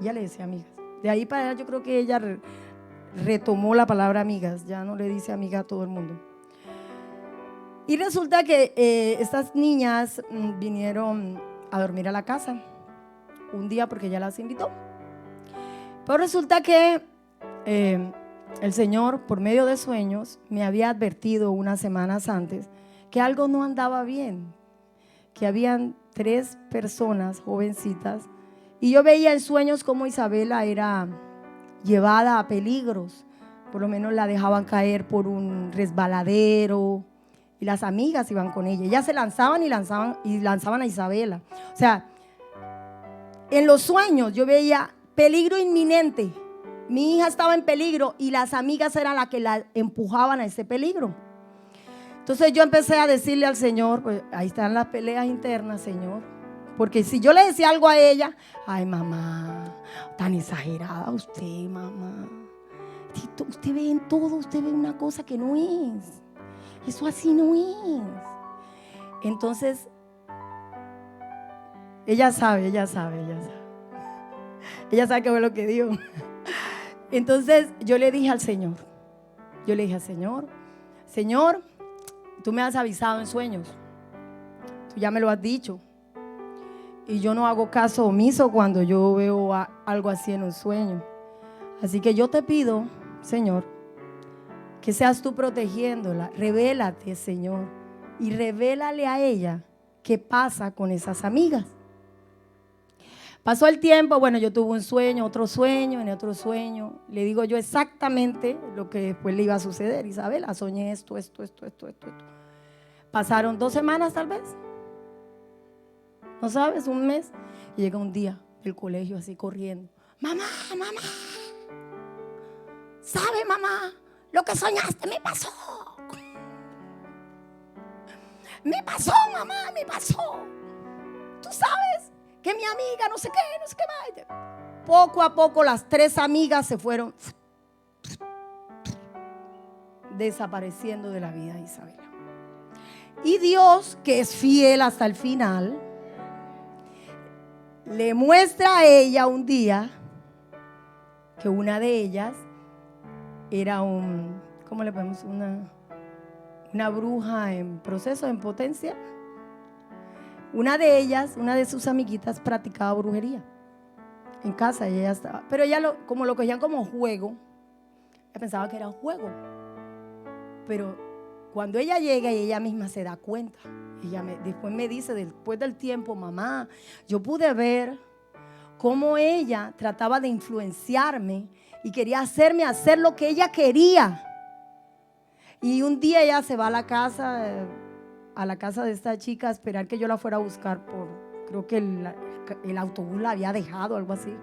Ella le decía amigas. De ahí para allá yo creo que ella retomó la palabra amigas. Ya no le dice amiga a todo el mundo. Y resulta que estas niñas vinieron a dormir a la casa un día porque ella las invitó. Pero resulta que el Señor, por medio de sueños, me había advertido unas semanas antes que algo no andaba bien, que habían 3 personas jovencitas, y yo veía en sueños cómo Isabela era llevada a peligros. Por lo menos la dejaban caer por un resbaladero y las amigas iban con ella. Ellas se lanzaban y lanzaban a Isabela. O sea, en los sueños yo veía peligro inminente. Mi hija estaba en peligro y las amigas eran las que la empujaban a ese peligro. Entonces yo empecé a decirle al Señor, pues ahí están las peleas internas, Señor. Porque si yo le decía algo a ella, ay mamá, tan exagerada usted, mamá. Usted ve en todo, usted ve una cosa que no es. Eso así no es. Entonces, ella sabe que fue lo que dijo. Entonces yo le dije al Señor, Señor, tú me has avisado en sueños, tú ya me lo has dicho, y yo no hago caso omiso cuando yo veo algo así en un sueño. Así que yo te pido, Señor, que seas tú protegiéndola. Revélate, Señor, y revélale a ella qué pasa con esas amigas. Pasó el tiempo, bueno, yo tuve un sueño, otro sueño, en otro sueño le digo yo exactamente lo que después le iba a suceder. Isabela, soñé esto. Pasaron 2 semanas tal vez, no sabes, un mes, y llega un día del colegio así corriendo. Mamá, ¿sabe, mamá? Lo que soñaste me pasó. Mamá, me pasó. Tú sabes que mi amiga no sé qué más. Poco a poco las 3 amigas se fueron desapareciendo de la vida de Isabela. Y Dios, que es fiel hasta el final, le muestra a ella un día que una de ellas era ¿cómo le podemos? Una bruja en proceso, en potencia. Una de sus amiguitas practicaba brujería en casa y ella estaba, pero ella como lo cogían como juego, ella pensaba que era un juego, pero cuando ella llega y ella misma se da cuenta, después me dice, después del tiempo, mamá, yo pude ver cómo ella trataba de influenciarme y quería hacerme hacer lo que ella quería. Y un día ella se va a la casa de esta chica a esperar que yo la fuera a buscar creo que el autobús la había dejado, algo así.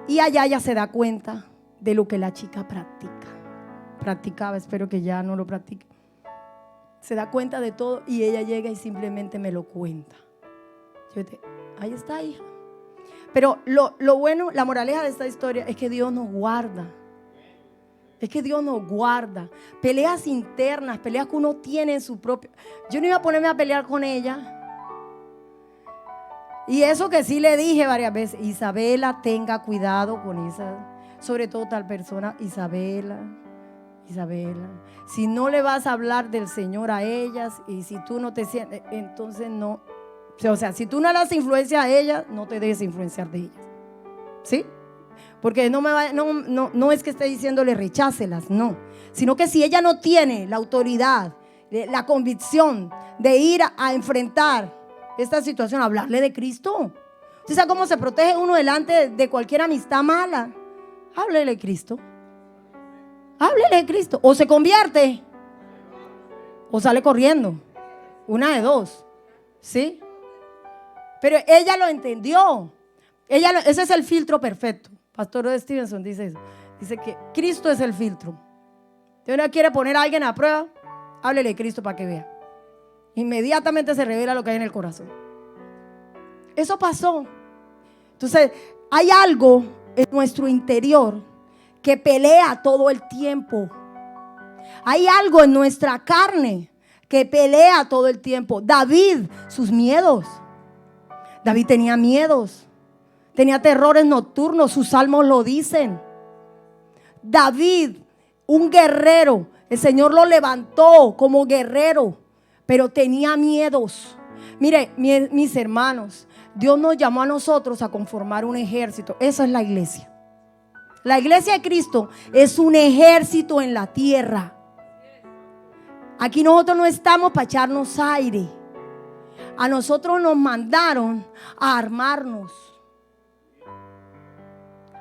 Y allá ella se da cuenta de lo que la chica practicaba, espero que ya no lo practique. Se da cuenta de todo y ella llega y simplemente me lo cuenta. Ahí está, hija. Pero lo bueno, la moraleja de esta historia es que Dios nos guarda. Peleas internas, peleas que uno tiene en su propio. Yo no iba a ponerme a pelear con ella. Y eso que sí le dije varias veces, Isabela, tenga cuidado con esa, sobre todo tal persona, Isabela. Si no le vas a hablar del Señor a ellas y si tú no te sientes, entonces no, O sea, si tú no las influencias a ellas, no te dejes influenciar de ellas. ¿Sí? Porque no es que esté diciéndole rechácelas, no. Sino que si ella no tiene la autoridad, la convicción de ir a enfrentar esta situación, hablarle de Cristo. ¿Usted sabe cómo se protege uno delante de cualquier amistad mala? Háblele de Cristo. Háblele de Cristo. O se convierte o sale corriendo. Una de dos. ¿Sí? Pero ella lo entendió. Ese es el filtro perfecto. Pastor Stevenson dice eso. Dice que Cristo es el filtro. Si uno quiere poner a alguien a prueba, háblele de Cristo para que vea. Inmediatamente se revela lo que hay en el corazón. Eso pasó. Entonces, hay algo en nuestro interior que pelea todo el tiempo. Hay algo en nuestra carne que pelea todo el tiempo. David, sus miedos. David tenía miedos. Tenía terrores nocturnos, sus salmos lo dicen. David, un guerrero, el Señor lo levantó como guerrero, pero tenía miedos. Mire, mis hermanos, Dios nos llamó a nosotros a conformar un ejército. Esa es la iglesia. La iglesia de Cristo es un ejército en la tierra. Aquí nosotros no estamos para echarnos aire. A nosotros nos mandaron a armarnos,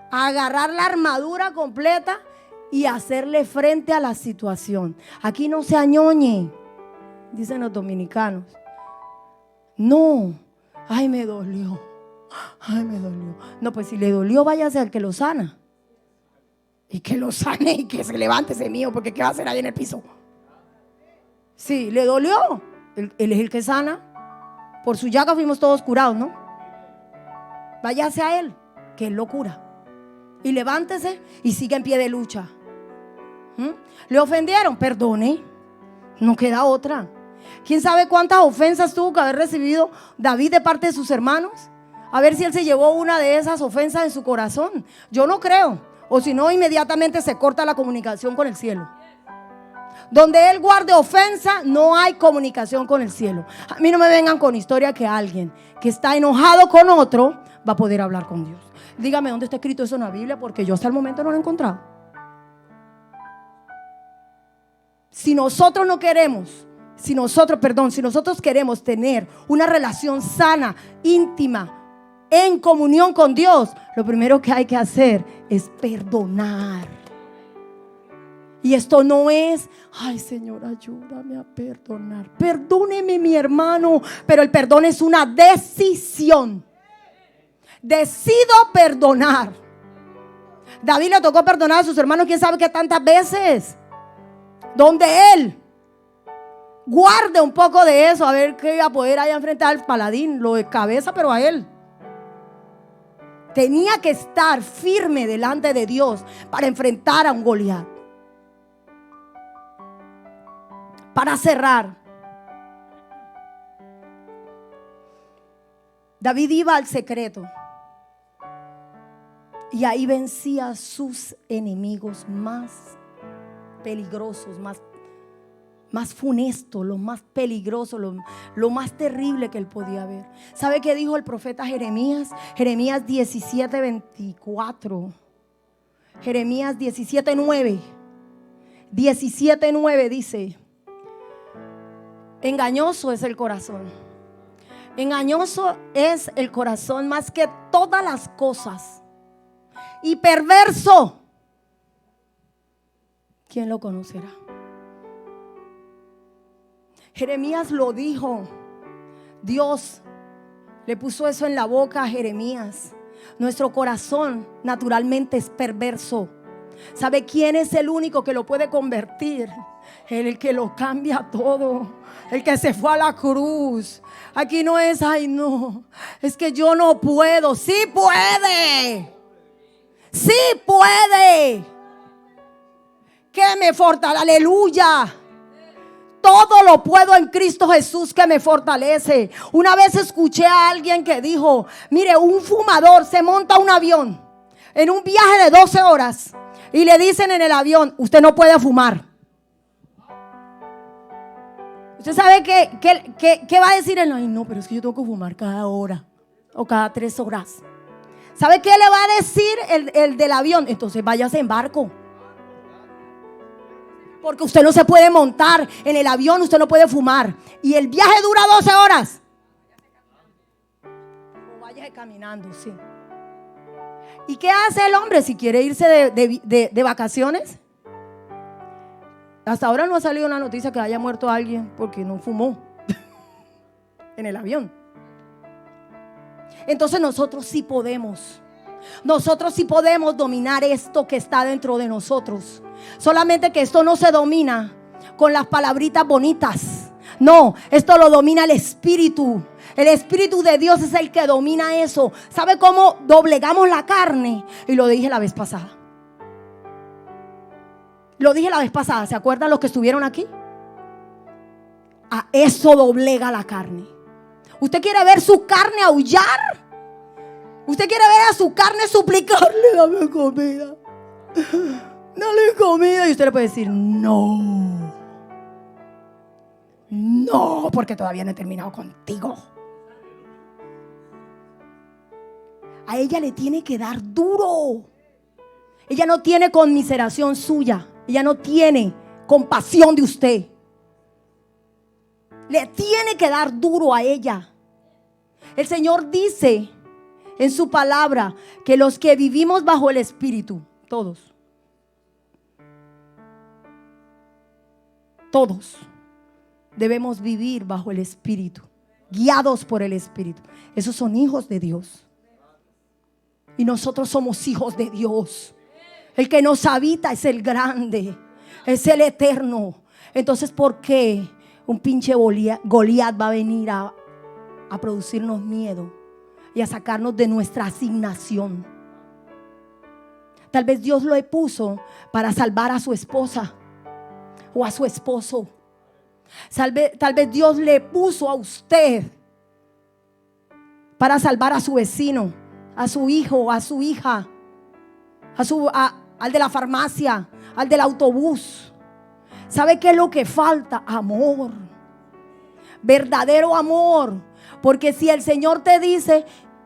a agarrar la armadura completa y hacerle frente a la situación. Aquí no se añoñe, dicen los dominicanos. No, ay, me dolió. Ay, me dolió. No, pues si le dolió, váyase al que lo sana. Y que lo sane y que se levante ese mío, porque ¿qué va a hacer ahí en el piso? Sí, le dolió. Él es el que sana. Por su llaga fuimos todos curados, ¿no? Váyase a él, que él lo cura. Y levántese y siga en pie de lucha. ¿Le ofendieron? Perdone. No queda otra. ¿Quién sabe cuántas ofensas tuvo que haber recibido David de parte de sus hermanos? A ver si él se llevó una de esas ofensas en su corazón. Yo no creo. O si no, inmediatamente se corta la comunicación con el cielo. Donde él guarde ofensa, no hay comunicación con el cielo. A mí no me vengan con historia que alguien que está enojado con otro va a poder hablar con Dios. Dígame dónde está escrito eso en la Biblia, porque yo hasta el momento no lo he encontrado. Si nosotros queremos tener una relación sana, íntima, en comunión con Dios, lo primero que hay que hacer es perdonar. Y esto no es, ay, Señor, ayúdame a perdonar. Perdóneme, mi hermano. Pero el perdón es una decisión. Decido perdonar. David le tocó perdonar a sus hermanos, quién sabe qué tantas veces. Donde él guarde un poco de eso, a ver qué iba a poder allá enfrentar al paladín, lo de cabeza, pero a él. Tenía que estar firme delante de Dios para enfrentar a un Goliat. Para cerrar, David iba al secreto y ahí vencía a sus enemigos más peligrosos, más funestos, los más peligrosos, lo más terrible que él podía ver. ¿Sabe qué dijo el profeta Jeremías? Jeremías 17:24. Jeremías 17:9. 17:9 dice: engañoso es el corazón. Engañoso es el corazón más que todas las cosas. Y perverso, ¿quién lo conocerá? Jeremías lo dijo. Dios le puso eso en la boca a Jeremías. Nuestro corazón naturalmente es perverso. ¿Sabe quién es el único que lo puede convertir? El que lo cambia todo, el que se fue a la cruz. Aquí no es, ay no, es que yo no puedo. Sí puede, sí puede. Que me fortalece, aleluya. Todo lo puedo en Cristo Jesús que me fortalece. Una vez escuché a alguien que dijo: mire, un fumador se monta a un avión en un viaje de 12 horas y le dicen en el avión: usted no puede fumar. Usted sabe qué va a decir él. Ay, no, pero es que yo tengo que fumar cada hora o cada 3 horas. ¿Sabe qué le va a decir el del avión? Entonces váyase en barco. Porque usted no se puede montar en el avión, usted no puede fumar. Y el viaje dura 12 horas. O váyase caminando, sí. ¿Y qué hace el hombre si quiere irse de vacaciones? Hasta ahora no ha salido una noticia que haya muerto alguien porque no fumó en el avión. Entonces nosotros sí podemos. Nosotros sí podemos dominar esto que está dentro de nosotros. Solamente que esto no se domina con las palabritas bonitas. No, esto lo domina el Espíritu. El Espíritu de Dios es el que domina eso. ¿Sabe cómo doblegamos la carne? Y lo dije la vez pasada. Lo dije la vez pasada. ¿Se acuerdan los que estuvieron aquí? A eso doblega la carne. ¿Usted quiere ver su carne aullar? ¿Usted quiere ver a su carne suplicarle? Dame comida. Dale comida. Y usted le puede decir no. No, porque todavía no he terminado contigo. A ella le tiene que dar duro. Ella no tiene conmiseración suya. Ella no tiene compasión de usted. Le tiene que dar duro a ella. El Señor dice en su palabra que los que vivimos bajo el Espíritu, todos debemos vivir bajo el Espíritu, guiados por el Espíritu. Esos son hijos de Dios. Y nosotros somos hijos de Dios. El que nos habita es el grande, es el eterno. Entonces, ¿por qué un pinche Goliat va a venir a producirnos miedo y a sacarnos de nuestra asignación? Tal vez Dios lo puso para salvar a su esposa o a su esposo. Tal vez Dios le puso a usted para salvar a su vecino, a su hijo, a su hija, al de la farmacia, al del autobús. ¿Sabe qué es lo que falta? Amor, verdadero amor. Porque si el Señor te dice,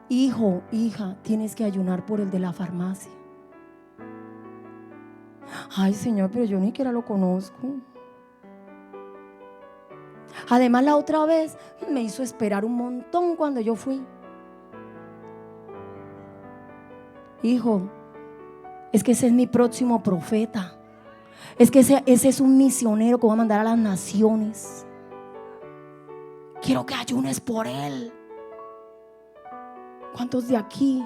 hijo, hija, tienes que ayunar por el de la farmacia. Ay, Señor, pero yo ni siquiera lo conozco. Además, la otra vez me hizo esperar un montón cuando yo fui. Hijo, es que ese es mi próximo profeta. Es que ese es un misionero que va a mandar a las naciones. Quiero que ayunes por él. ¿Cuántos de aquí?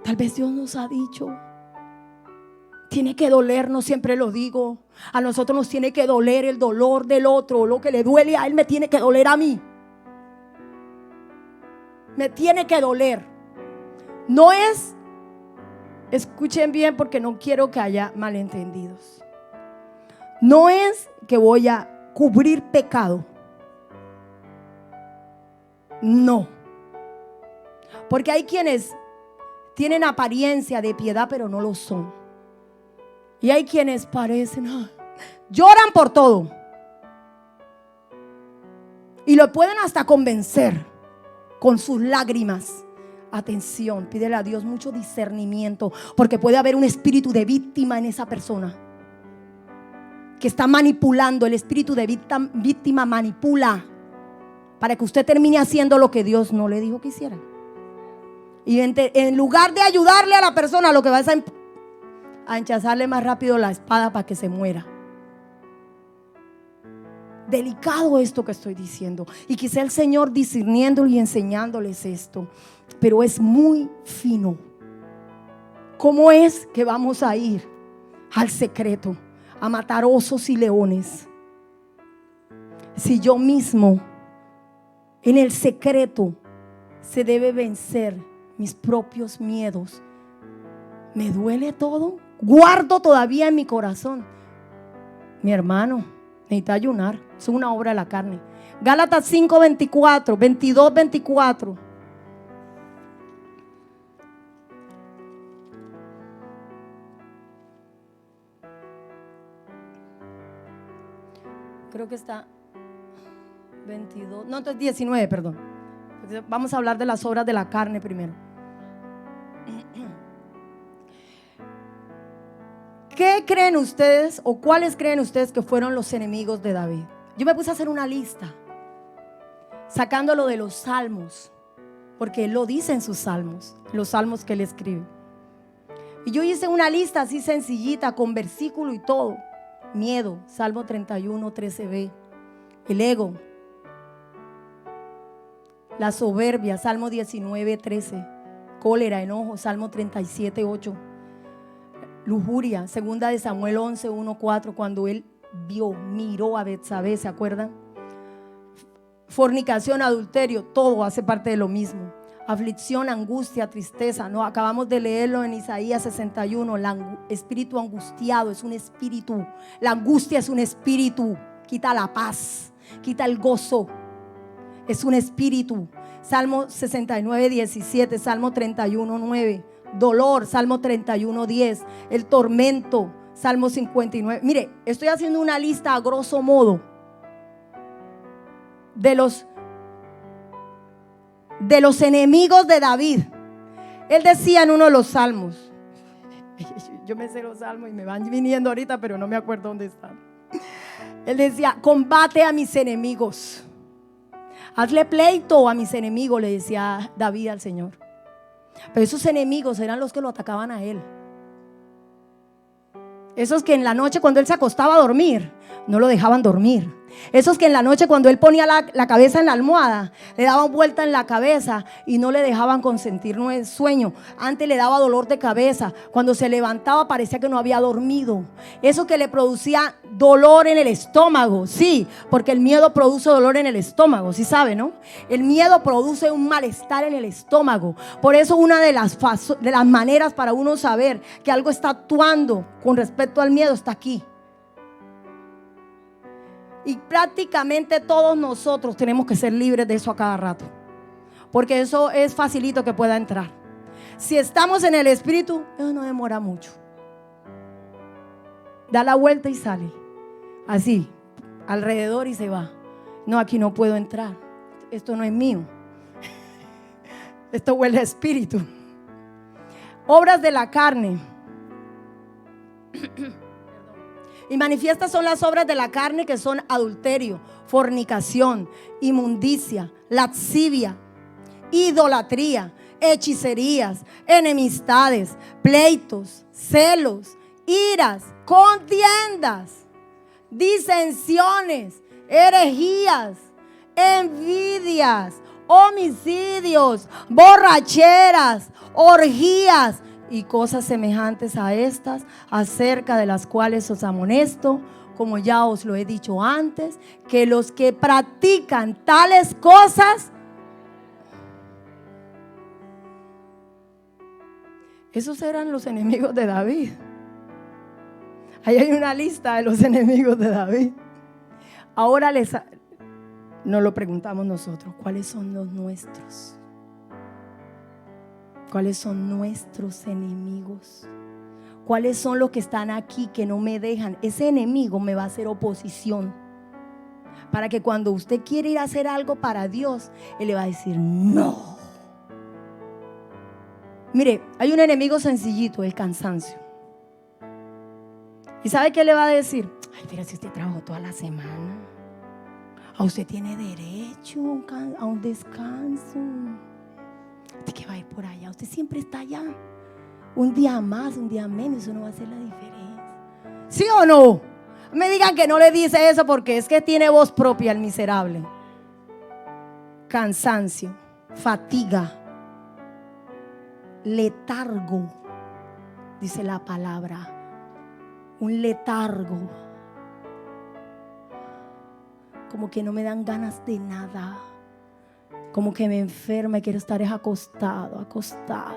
Tal vez Dios nos ha dicho. Tiene que dolernos, siempre lo digo. A nosotros nos tiene que doler el dolor del otro. Lo que le duele a él me tiene que doler a mí. Me tiene que doler. No es, escuchen bien porque no quiero que haya malentendidos. No es que voy a cubrir pecado. No. Porque hay quienes tienen apariencia de piedad pero no lo son. Y hay quienes parecen, lloran por todo. Y lo pueden hasta convencer con sus lágrimas. Atención, pídele a Dios mucho discernimiento, porque puede haber un espíritu de víctima en esa persona que está manipulando. El espíritu de víctima manipula para que usted termine haciendo lo que Dios no le dijo que hiciera. Y en lugar de ayudarle a la persona, lo que va es a hinchazarle más rápido la espada para que se muera. Delicado esto que estoy diciendo. Y quizá el Señor discerniéndolo y enseñándoles esto. Pero es muy fino. ¿Cómo es que vamos a ir al secreto a matar osos y leones? Si yo mismo en el secreto se debe vencer mis propios miedos. Me duele todo. Guardo todavía en mi corazón. Mi hermano necesita ayunar. Es una obra de la carne. Gálatas 5:24, 22:24. Creo que está 22, no, entonces 19, perdón. Vamos a hablar de las obras de la carne primero. ¿Qué creen ustedes o cuáles creen ustedes que fueron los enemigos de David? Yo me puse a hacer una lista, sacándolo de los salmos, porque él lo dice en sus salmos, los salmos que él escribe. Y yo hice una lista así sencillita, con versículo y todo. Miedo, Salmo 31, 13b. El ego, la soberbia, Salmo 19, 13. Cólera, enojo, Salmo 37, 8. Lujuria, segunda de Samuel 11, 1, 4. Cuando él miró a Betsabé, ¿se acuerdan? Fornicación, adulterio, todo hace parte de lo mismo. Aflicción, angustia, tristeza. No, acabamos de leerlo en Isaías 61. Espíritu angustiado es un espíritu. La angustia es un espíritu. Quita la paz, quita el gozo. Es un espíritu. Salmo 69, 17. Salmo 31, 9. Dolor, Salmo 31, 10. El tormento, Salmo 59. Mire, estoy haciendo una lista a grosso modo de los enemigos de David. Él decía en uno de los salmos, yo me sé los salmos y me van viniendo ahorita, pero no me acuerdo dónde están. Él decía: combate a mis enemigos, hazle pleito a mis enemigos, le decía David al Señor. Pero esos enemigos eran los que lo atacaban a él. Esos que en la noche, cuando él se acostaba a dormir, no lo dejaban dormir. Esos que en la noche, cuando él ponía la cabeza en la almohada, le daban vuelta en la cabeza y no le dejaban consentir sueño. Antes le daba dolor de cabeza. Cuando se levantaba parecía que no había dormido. Eso que le producía dolor en el estómago. Sí, porque el miedo produce dolor en el estómago. Sí sabe, ¿no? El miedo produce un malestar en el estómago. Por eso una de las maneras para uno saber que algo está actuando con respecto al miedo está aquí. Y prácticamente todos nosotros tenemos que ser libres de eso a cada rato, porque eso es facilito que pueda entrar. Si estamos en el espíritu, eso no demora mucho. Da la vuelta y sale así, alrededor, y se va. No, aquí no puedo entrar. Esto no es mío. Esto huele a espíritu. Obras de la carne. Y manifiestas son las obras de la carne, que son adulterio, fornicación, inmundicia, lascivia, idolatría, hechicerías, enemistades, pleitos, celos, iras, contiendas, disensiones, herejías, envidias, homicidios, borracheras, orgías y cosas semejantes a estas, acerca de las cuales os amonesto, como ya os lo he dicho antes, que los que practican tales cosas, esos eran los enemigos de David. Ahí hay una lista de los enemigos de David. Ahora nos lo preguntamos nosotros: ¿cuáles son los nuestros? ¿Cuáles son nuestros enemigos? ¿Cuáles son los que están aquí que no me dejan? Ese enemigo me va a hacer oposición, para que cuando usted quiere ir a hacer algo para Dios, Él le va a decir no. Mire, hay un enemigo sencillito: el cansancio. ¿Y sabe qué le va a decir? Ay, pero si usted trabajó toda la semana, a usted tiene derecho a un descanso. ¿Usted qué va a ir por allá? Usted siempre está allá. Un día más, un día menos, eso no va a hacer la diferencia. ¿Sí o no? Me digan que no le dice eso, porque es que tiene voz propia el miserable. Cansancio, fatiga, letargo, dice la palabra. Un letargo, como que no me dan ganas de nada, como que me enferma y quiero estar acostado, acostada.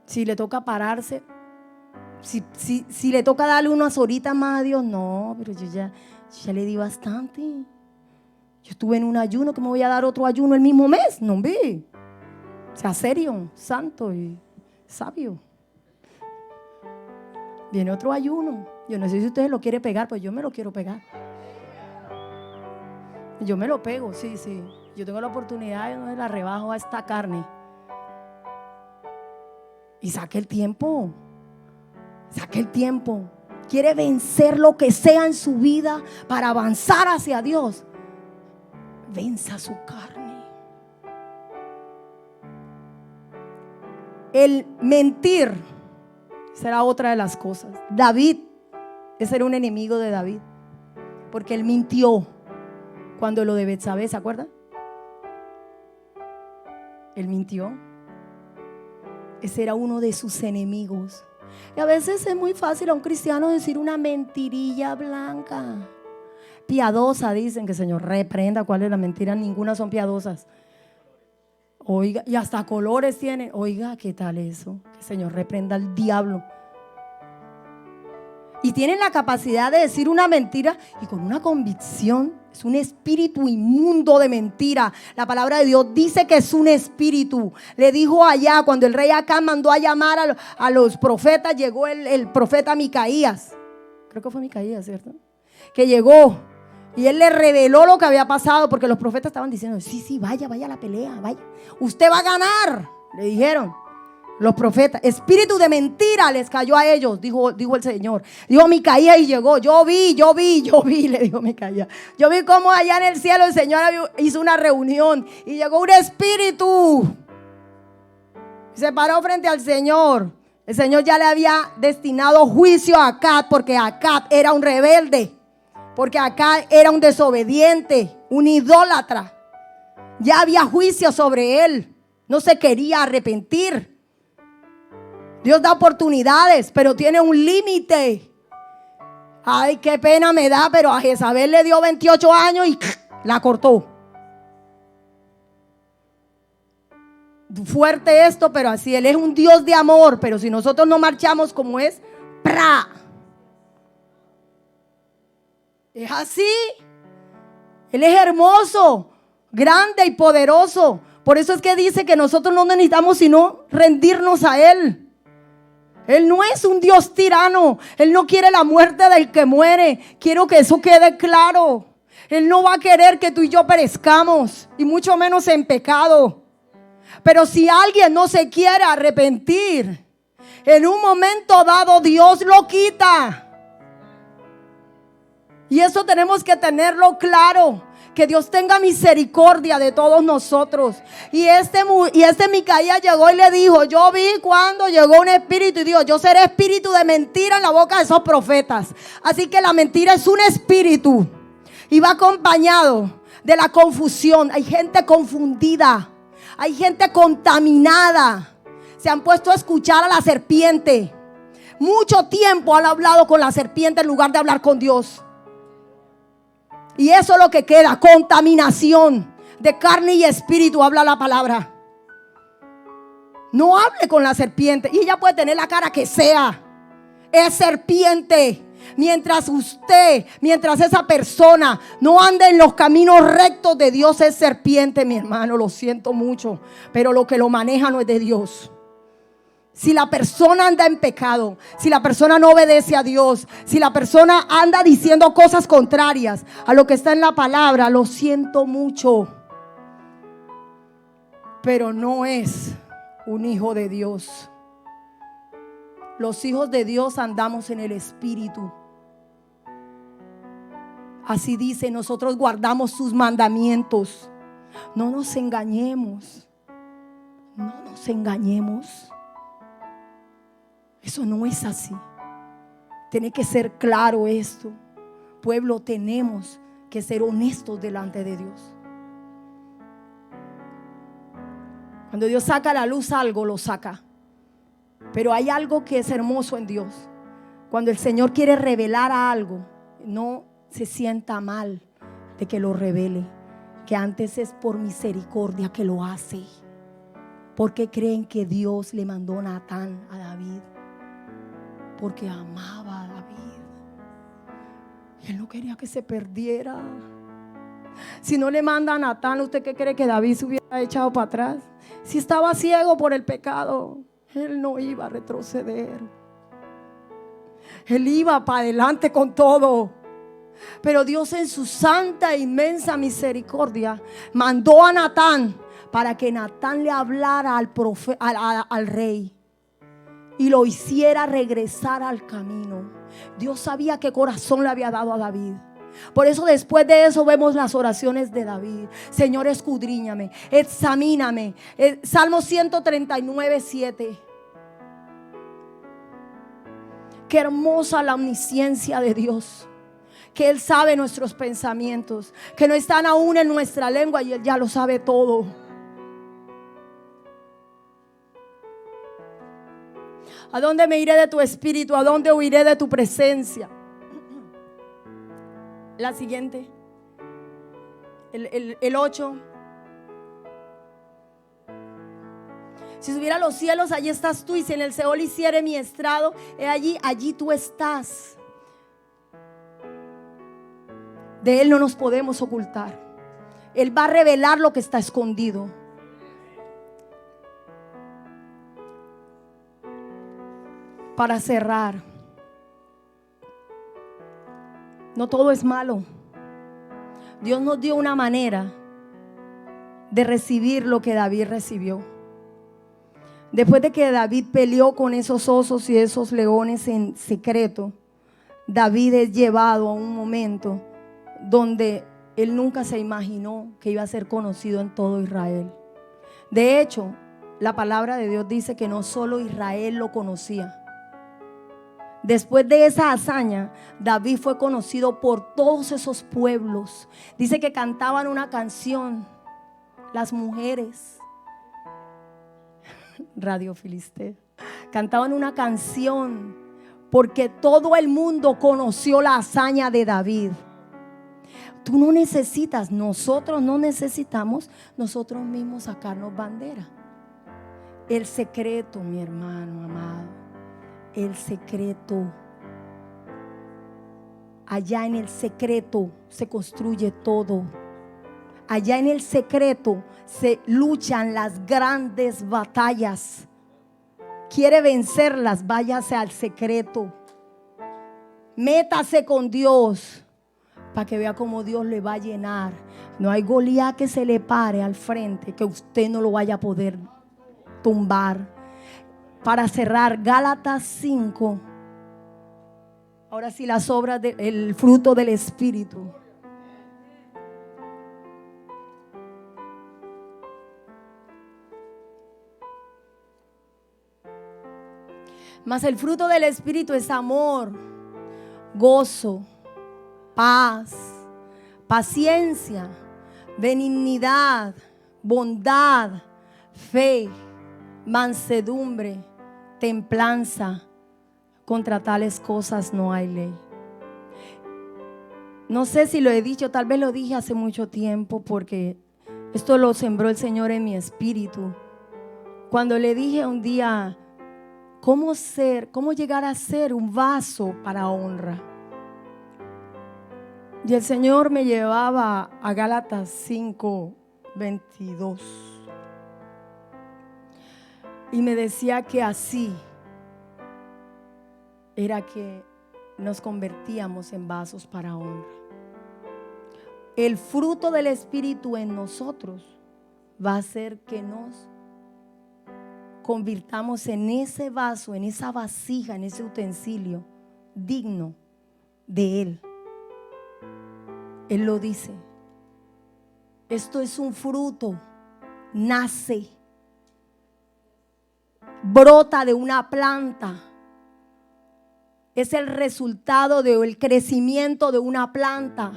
Si le toca pararse, si le toca darle unas horitas más a Dios, no, pero yo ya le di bastante. Yo estuve en un ayuno, que me voy a dar otro ayuno el mismo mes. No, ve, sea serio, santo y sabio. Viene otro ayuno. Yo no sé si ustedes lo quieren pegar, pues yo me lo quiero pegar. Yo me lo pego, sí. Yo tengo la oportunidad, yo no la rebajo a esta carne. Y saque el tiempo. Saque el tiempo. Quiere vencer lo que sea en su vida para avanzar hacia Dios. Venza su carne. El mentir será otra de las cosas. David, ese era un enemigo de David, porque él mintió cuando lo de Betsabé, ¿se acuerdan? Él mintió. Ese era uno de sus enemigos. Y a veces es muy fácil a un cristiano decir una mentirilla blanca, piadosa, dicen, que el Señor reprenda. ¿Cuál es la mentira? Ninguna son piadosas. Oiga, y hasta colores tienen. Oiga, ¿qué tal eso? Que el Señor reprenda al diablo. Y tienen la capacidad de decir una mentira y con una convicción. Es un espíritu inmundo de mentira. La palabra de Dios dice que es un espíritu. Le dijo allá, cuando el rey Acab mandó a llamar a los profetas, llegó el profeta Micaías. Creo que fue Micaías, ¿cierto? Que llegó y él le reveló lo que había pasado, porque los profetas estaban diciendo: sí, vaya a la pelea, vaya. Usted va a ganar, le dijeron los profetas. Espíritu de mentira les cayó a ellos, dijo el Señor. Dijo Micaías y llegó. Yo vi, le dijo Micaías. Yo vi cómo allá en el cielo el Señor hizo una reunión y llegó un espíritu. Se paró frente al Señor. El Señor ya le había destinado juicio a Acab, porque Acab era un rebelde, porque Acab era un desobediente, un idólatra. Ya había juicio sobre él. No se quería arrepentir. Dios da oportunidades, pero tiene un límite. Ay, qué pena me da, pero a Jezabel le dio 28 años y la cortó. Fuerte esto, pero así. Él es un Dios de amor, pero si nosotros no marchamos como es, ¡pra! Es así. Él es hermoso, grande y poderoso. Por eso es que dice que nosotros no necesitamos sino rendirnos a Él. Él no es un Dios tirano. Él no quiere la muerte del que muere. Quiero que eso quede claro. Él no va a querer que tú y yo perezcamos, y mucho menos en pecado. Pero si alguien no se quiere arrepentir, en un momento dado Dios lo quita. Y eso tenemos que tenerlo claro. Que Dios tenga misericordia de todos nosotros. Y este Micaías llegó y le dijo: yo vi cuando llegó un espíritu, y dijo: yo seré espíritu de mentira en la boca de esos profetas. Así que la mentira es un espíritu y va acompañado de la confusión. Hay gente confundida, hay gente contaminada. Se han puesto a escuchar a la serpiente. Mucho tiempo han hablado con la serpiente en lugar de hablar con Dios. Y eso es lo que queda: contaminación de carne y espíritu. Habla la palabra. No hable con la serpiente. Y ella puede tener la cara que sea, es serpiente. Mientras esa persona no ande en los caminos rectos de Dios, es serpiente, mi hermano. Lo siento mucho, pero lo que lo maneja no es de Dios. Si la persona anda en pecado, si la persona no obedece a Dios, si la persona anda diciendo cosas contrarias a lo que está en la palabra, lo siento mucho, pero no es un hijo de Dios. Los hijos de Dios andamos en el Espíritu. Así dice: nosotros guardamos sus mandamientos. No nos engañemos. No nos engañemos. Eso no es así. Tiene que ser claro esto. Pueblo, tenemos que ser honestos delante de Dios. Cuando Dios saca a la luz algo, lo saca. Pero hay algo que es hermoso en Dios. Cuando el Señor quiere revelar algo, no se sienta mal de que lo revele, que antes es por misericordia que lo hace. ¿Por qué creen que Dios le mandó Natán a David? Porque amaba a David. Él no quería que se perdiera. Si no le manda a Natán, ¿usted qué cree que David se hubiera echado para atrás? Si estaba ciego por el pecado, él no iba a retroceder. Él iba para adelante con todo. Pero Dios en su santa e inmensa misericordia mandó a Natán para que Natán le hablara al rey y lo hiciera regresar al camino. Dios sabía qué corazón le había dado a David. Por eso después de eso vemos las oraciones de David. Señor, escudriñame, examíname. Salmo 139, 7. Qué hermosa la omnisciencia de Dios, que Él sabe nuestros pensamientos, que no están aún en nuestra lengua y Él ya lo sabe todo. ¿A dónde me iré de tu espíritu? ¿A dónde huiré de tu presencia? La siguiente, el 8. Si subiera a los cielos, allí estás tú, y si en el Seol hiciere mi estrado, he allí tú estás. De Él no nos podemos ocultar. Él va a revelar lo que está escondido. Para cerrar, no todo es malo. Dios nos dio una manera de recibir lo que David recibió. Después de que David peleó con esos osos y esos leones en secreto, David es llevado a un momento donde él nunca se imaginó que iba a ser conocido en todo Israel. De hecho, la palabra de Dios dice que no solo Israel lo conocía. Después de esa hazaña, David fue conocido por todos esos pueblos. Dice que cantaban una canción, las mujeres, Radio Filisteo, cantaban una canción porque todo el mundo conoció la hazaña de David. Tú no necesitas, nosotros no necesitamos nosotros mismos sacarnos bandera. El secreto, mi hermano amado, el secreto. Allá en el secreto se construye todo. Allá en el secreto se luchan las grandes batallas. Quiere vencerlas, váyase al secreto. Métase con Dios para que vea cómo Dios le va a llenar. No hay Goliat que se le pare al frente que usted no lo vaya a poder tumbar. Para cerrar, Gálatas 5. Ahora sí, las obras del fruto del Espíritu. Mas el fruto del Espíritu es amor, gozo, paz, paciencia, benignidad, bondad, fe, mansedumbre, templanza. Contra tales cosas no hay ley. No sé si lo he dicho, tal vez lo dije hace mucho tiempo, porque esto lo sembró el Señor en mi espíritu. Cuando le dije un día, ¿cómo llegar a ser un vaso para honra? Y el Señor me llevaba a Gálatas 5:22 y me decía que así era que nos convertíamos en vasos para honra. El fruto del Espíritu en nosotros va a hacer que nos convirtamos en ese vaso, en esa vasija, en ese utensilio digno de Él. Él lo dice. Esto es un fruto, nace, brota de una planta. Es el resultado del crecimiento de una planta.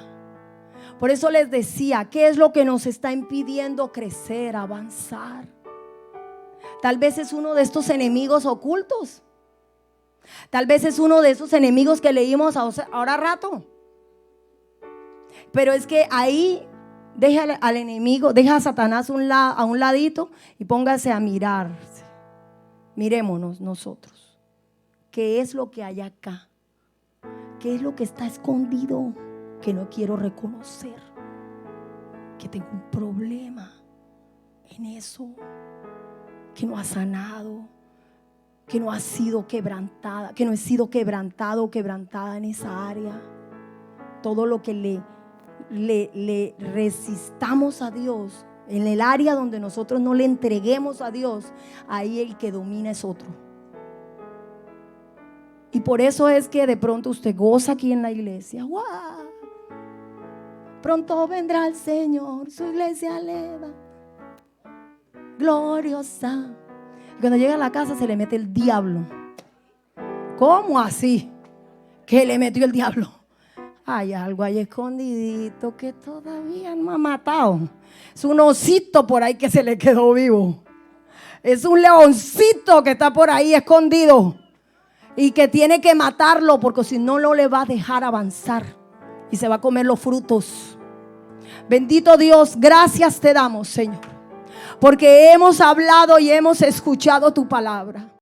Por eso les decía, ¿qué es lo que nos está impidiendo crecer, avanzar? Tal vez es uno de estos enemigos ocultos. Tal vez es uno de esos enemigos que leímos ahora rato. Pero es que ahí deja al enemigo, deja a Satanás a un ladito y póngase a mirarse. Mirémonos nosotros. ¿Qué es lo que hay acá? ¿Qué es lo que está escondido que no quiero reconocer? Que tengo un problema en eso, que no ha sanado. que no ha sido quebrantada, que no he sido quebrantado o quebrantada en esa área. Todo lo que le resistamos a Dios, en el área donde nosotros no le entreguemos a Dios, ahí el que domina es otro. Y por eso es que de pronto usted goza aquí en la iglesia. ¡Wow! Pronto vendrá el Señor, su iglesia le da gloriosa. Y cuando llega a la casa se le mete el diablo. ¿Cómo así? ¿Qué le metió el diablo? Hay algo ahí escondidito que todavía no ha matado. Es un osito por ahí que se le quedó vivo. Es un leoncito que está por ahí escondido y que tiene que matarlo, porque si no, no le va a dejar avanzar y se va a comer los frutos. Bendito Dios, gracias te damos, Señor, porque hemos hablado y hemos escuchado tu palabra.